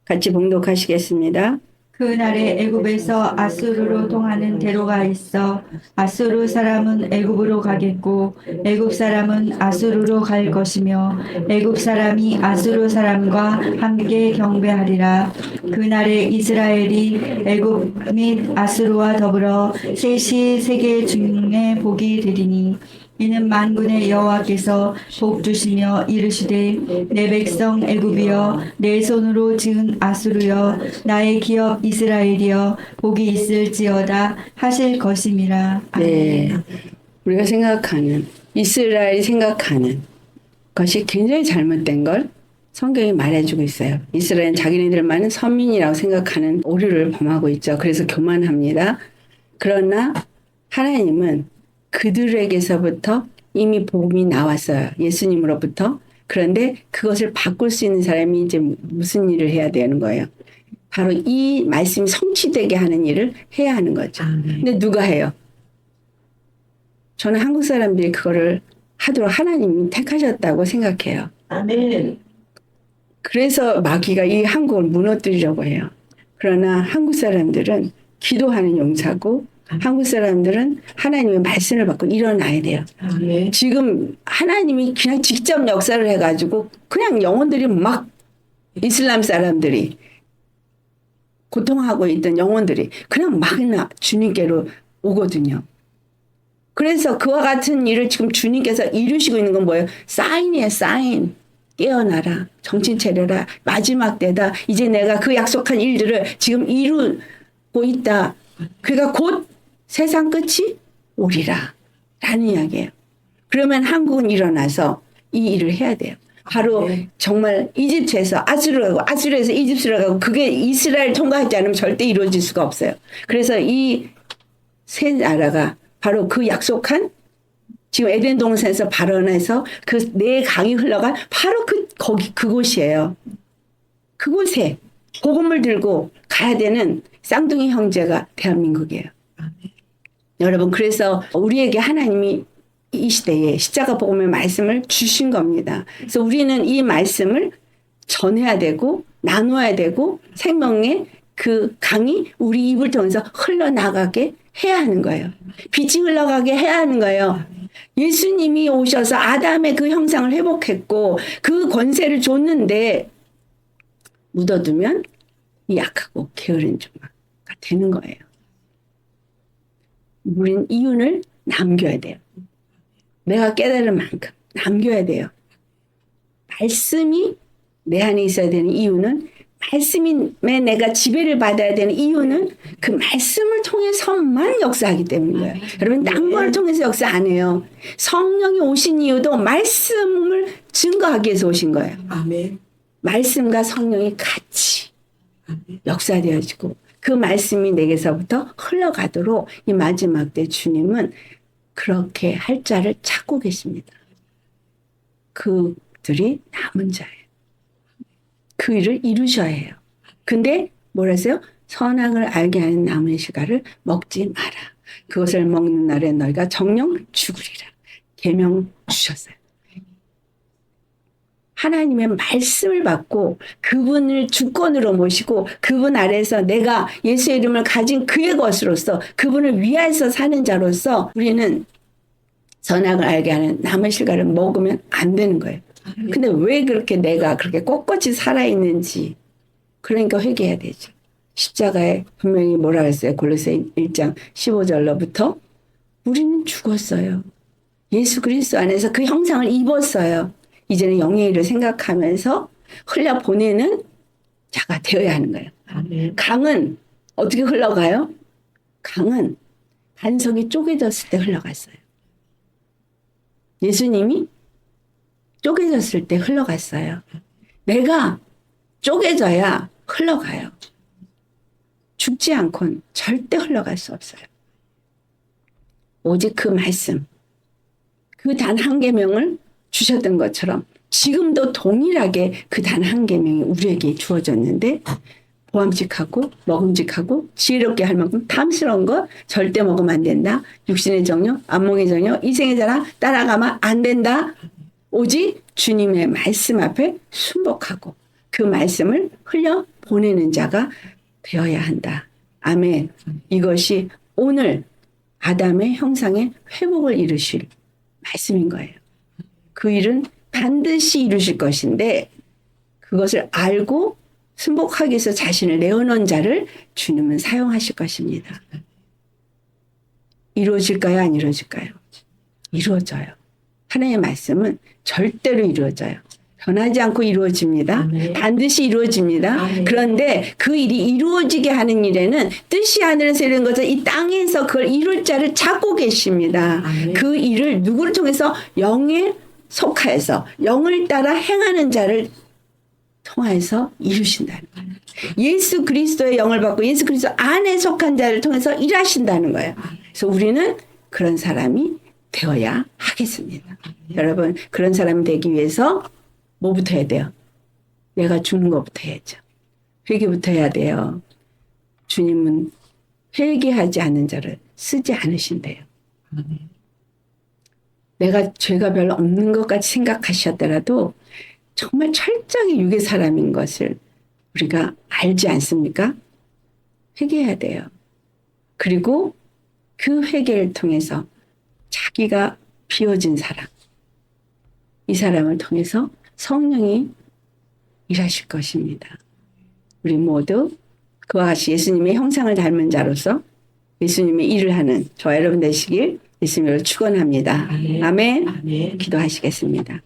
같이 봉독하시겠습니다. 그날에 애굽에서 아수르로 통하는 대로가 있어 아수르 사람은 애굽으로 가겠고 애굽 사람은 아수르로 갈 것이며 애굽 사람이 아수르 사람과 함께 경배하리라. 그날에 이스라엘이 애굽 및 아수르와 더불어 셋이 세계 중에 복이 되리니 이는 만군의 여호와께서 복 주시며 이르시되 내 백성 애굽이여 내 손으로 지은 아수르여 나의 기업 이스라엘이여 복이 있을지어다 하실 것임이라. 네, 우리가 생각하는 이스라엘이 생각하는 것이 굉장히 잘못된 걸 성경이 말해주고 있어요. 이스라엘은 자기네들만은 선민이라고 생각하는 오류를 범하고 있죠. 그래서 교만합니다. 그러나 하나님은 그들에게서부터 이미 복음이 나왔어요. 예수님으로부터. 그런데 그것을 바꿀 수 있는 사람이 이제 무슨 일을 해야 되는 거예요. 바로 이 말씀이 성취되게 하는 일을 해야 하는 거죠. 근데 누가 해요? 저는 한국 사람들이 그거를 하도록 하나님이 택하셨다고 생각해요. 아멘. 그래서 마귀가 이 한국을 무너뜨리려고 해요. 그러나 한국 사람들은 기도하는 용사고 한국 사람들은 하나님의 말씀을 받고 일어나야 돼요. 아멘. 지금 하나님이 그냥 직접 역사를 해가지고 그냥 영혼들이 막 이슬람 사람들이 고통하고 있던 영혼들이 그냥 막 주님께로 오거든요. 그래서 그와 같은 일을 지금 주님께서 이루시고 있는 건 뭐예요? 사인이에요, 사인. 깨어나라. 정신 차려라. 마지막 때다. 이제 내가 그 약속한 일들을 지금 이루고 있다. 그러니까 곧 세상 끝이 오리라. 라는 이야기예요. 그러면 한국은 일어나서 이 일을 해야 돼요. 바로 정말 이집트에서 아수르로 가고 아수르에서 이집트로 가고 그게 이스라엘 통과하지 않으면 절대 이루어질 수가 없어요. 그래서 이 세 나라가 바로 그 약속한 지금 에덴 동산에서 발언해서 그 네 강이 흘러간 바로 그곳이에요. 그곳에 복음을 들고 가야 되는 쌍둥이 형제가 대한민국이에요. 여러분, 그래서 우리에게 하나님이 이 시대에 십자가 복음의 말씀을 주신 겁니다. 그래서 우리는 이 말씀을 전해야 되고 나누어야 되고 생명의 그 강이 우리 입을 통해서 흘러나가게 해야 하는 거예요. 빛이 흘러가게 해야 하는 거예요. 예수님이 오셔서 아담의 그 형상을 회복했고 그 권세를 줬는데 묻어두면 이 약하고 게으른 종아가 되는 거예요. 우리는 이윤을 남겨야 돼요. 내가 깨달은 만큼 남겨야 돼요. 말씀이 내 안에 있어야 되는 이유는 말씀에 내가 지배를 받아야 되는 이유는 그 말씀을 통해서만 역사하기 때문이에요. 여러분 딴 걸 통해서 역사 안 해요. 성령이 오신 이유도 말씀을 증거하기 위해서 오신 거예요. 아멘. 말씀과 성령이 같이 역사되어지고 그 말씀이 내게서부터 흘러가도록 이 마지막 때 주님은 그렇게 할 자를 찾고 계십니다. 그들이 남은 자예요. 그 일을 이루셔야 해요. 근데 뭐라 했어요? 선악을 알게 하는 나무의 실과를 먹지 마라. 그것을 먹는 날에 너희가 정령 죽으리라. 계명 주셨어요. 하나님의 말씀을 받고 그분을 주권으로 모시고 그분 아래에서 내가 예수의 이름을 가진 그의 것으로서 그분을 위하여서 사는 자로서 우리는 선악을 알게 하는 나무의 실과를 먹으면 안 되는 거예요. 근데 왜 그렇게 내가 그렇게 꼿꼿이 살아있는지 그러니까 회개해야 되죠. 십자가에 분명히 뭐라 했어요? 골로새 1장 15절로부터 우리는 죽었어요. 예수 그리스도 안에서 그 형상을 입었어요. 이제는 영의 일을 생각하면서 흘려보내는 자가 되어야 하는 거예요. 아멘. 강은 어떻게 흘러가요? 강은 반석이 쪼개졌을 때 흘러갔어요. 예수님이 쪼개졌을 때 흘러갔어요. 내가 쪼개져야 흘러가요. 죽지 않고는 절대 흘러갈 수 없어요. 오직 그 말씀, 그 단 한 계명을 주셨던 것처럼 지금도 동일하게 그 단 한 계명이 우리에게 주어졌는데 보암직하고 먹음직하고 지혜롭게 할 만큼 탐스러운 것 절대 먹으면 안 된다. 육신의 정욕, 안목의 정욕, 이생의 자랑 따라가면 안 된다. 오직 주님의 말씀 앞에 순복하고 그 말씀을 흘려 보내는 자가 되어야 한다. 아멘. 이것이 오늘 아담의 형상의 회복을 이루실 말씀인 거예요. 그 일은 반드시 이루실 것인데 그것을 알고 순복하기 위해서 자신을 내어놓은 자를 주님은 사용하실 것입니다. 이루어질까요? 안 이루어질까요? 이루어져요. 하나님의 말씀은 절대로 이루어져요. 변하지 않고 이루어집니다. 아멘. 반드시 이루어집니다. 아멘. 그런데 그 일이 이루어지게 하는 일에는 뜻이 하늘에서 이루는 것을 이 땅에서 그걸 이룰 자를 찾고 계십니다. 아멘. 그 일을 누구를 통해서 영에 속하여서 영을 따라 행하는 자를 통해서 이루신다는 거예요. 예수 그리스도의 영을 받고 예수 그리스도 안에 속한 자를 통해서 일하신다는 거예요. 그래서 우리는 그런 사람이 되어야 하겠습니다. 여러분, 그런 사람이 되기 위해서 뭐부터 해야 돼요? 내가 죽는 것부터 해야죠. 회개부터 해야 돼요. 주님은 회개하지 않는 자를 쓰지 않으신대요. 내가 죄가 별로 없는 것 같이 생각하셨더라도 정말 철저히 육의 사람인 것을 우리가 알지 않습니까? 회개해야 돼요. 그리고 그 회개를 통해서 자기가 비워진 사람, 이 사람을 통해서 성령이 일하실 것입니다. 우리 모두 그와 같이 예수님의 형상을 닮은 자로서 예수님의 일을 하는 저와 여러분 되시길 예수님으로 축원합니다. 아멘. 아멘. 아멘. 기도하시겠습니다.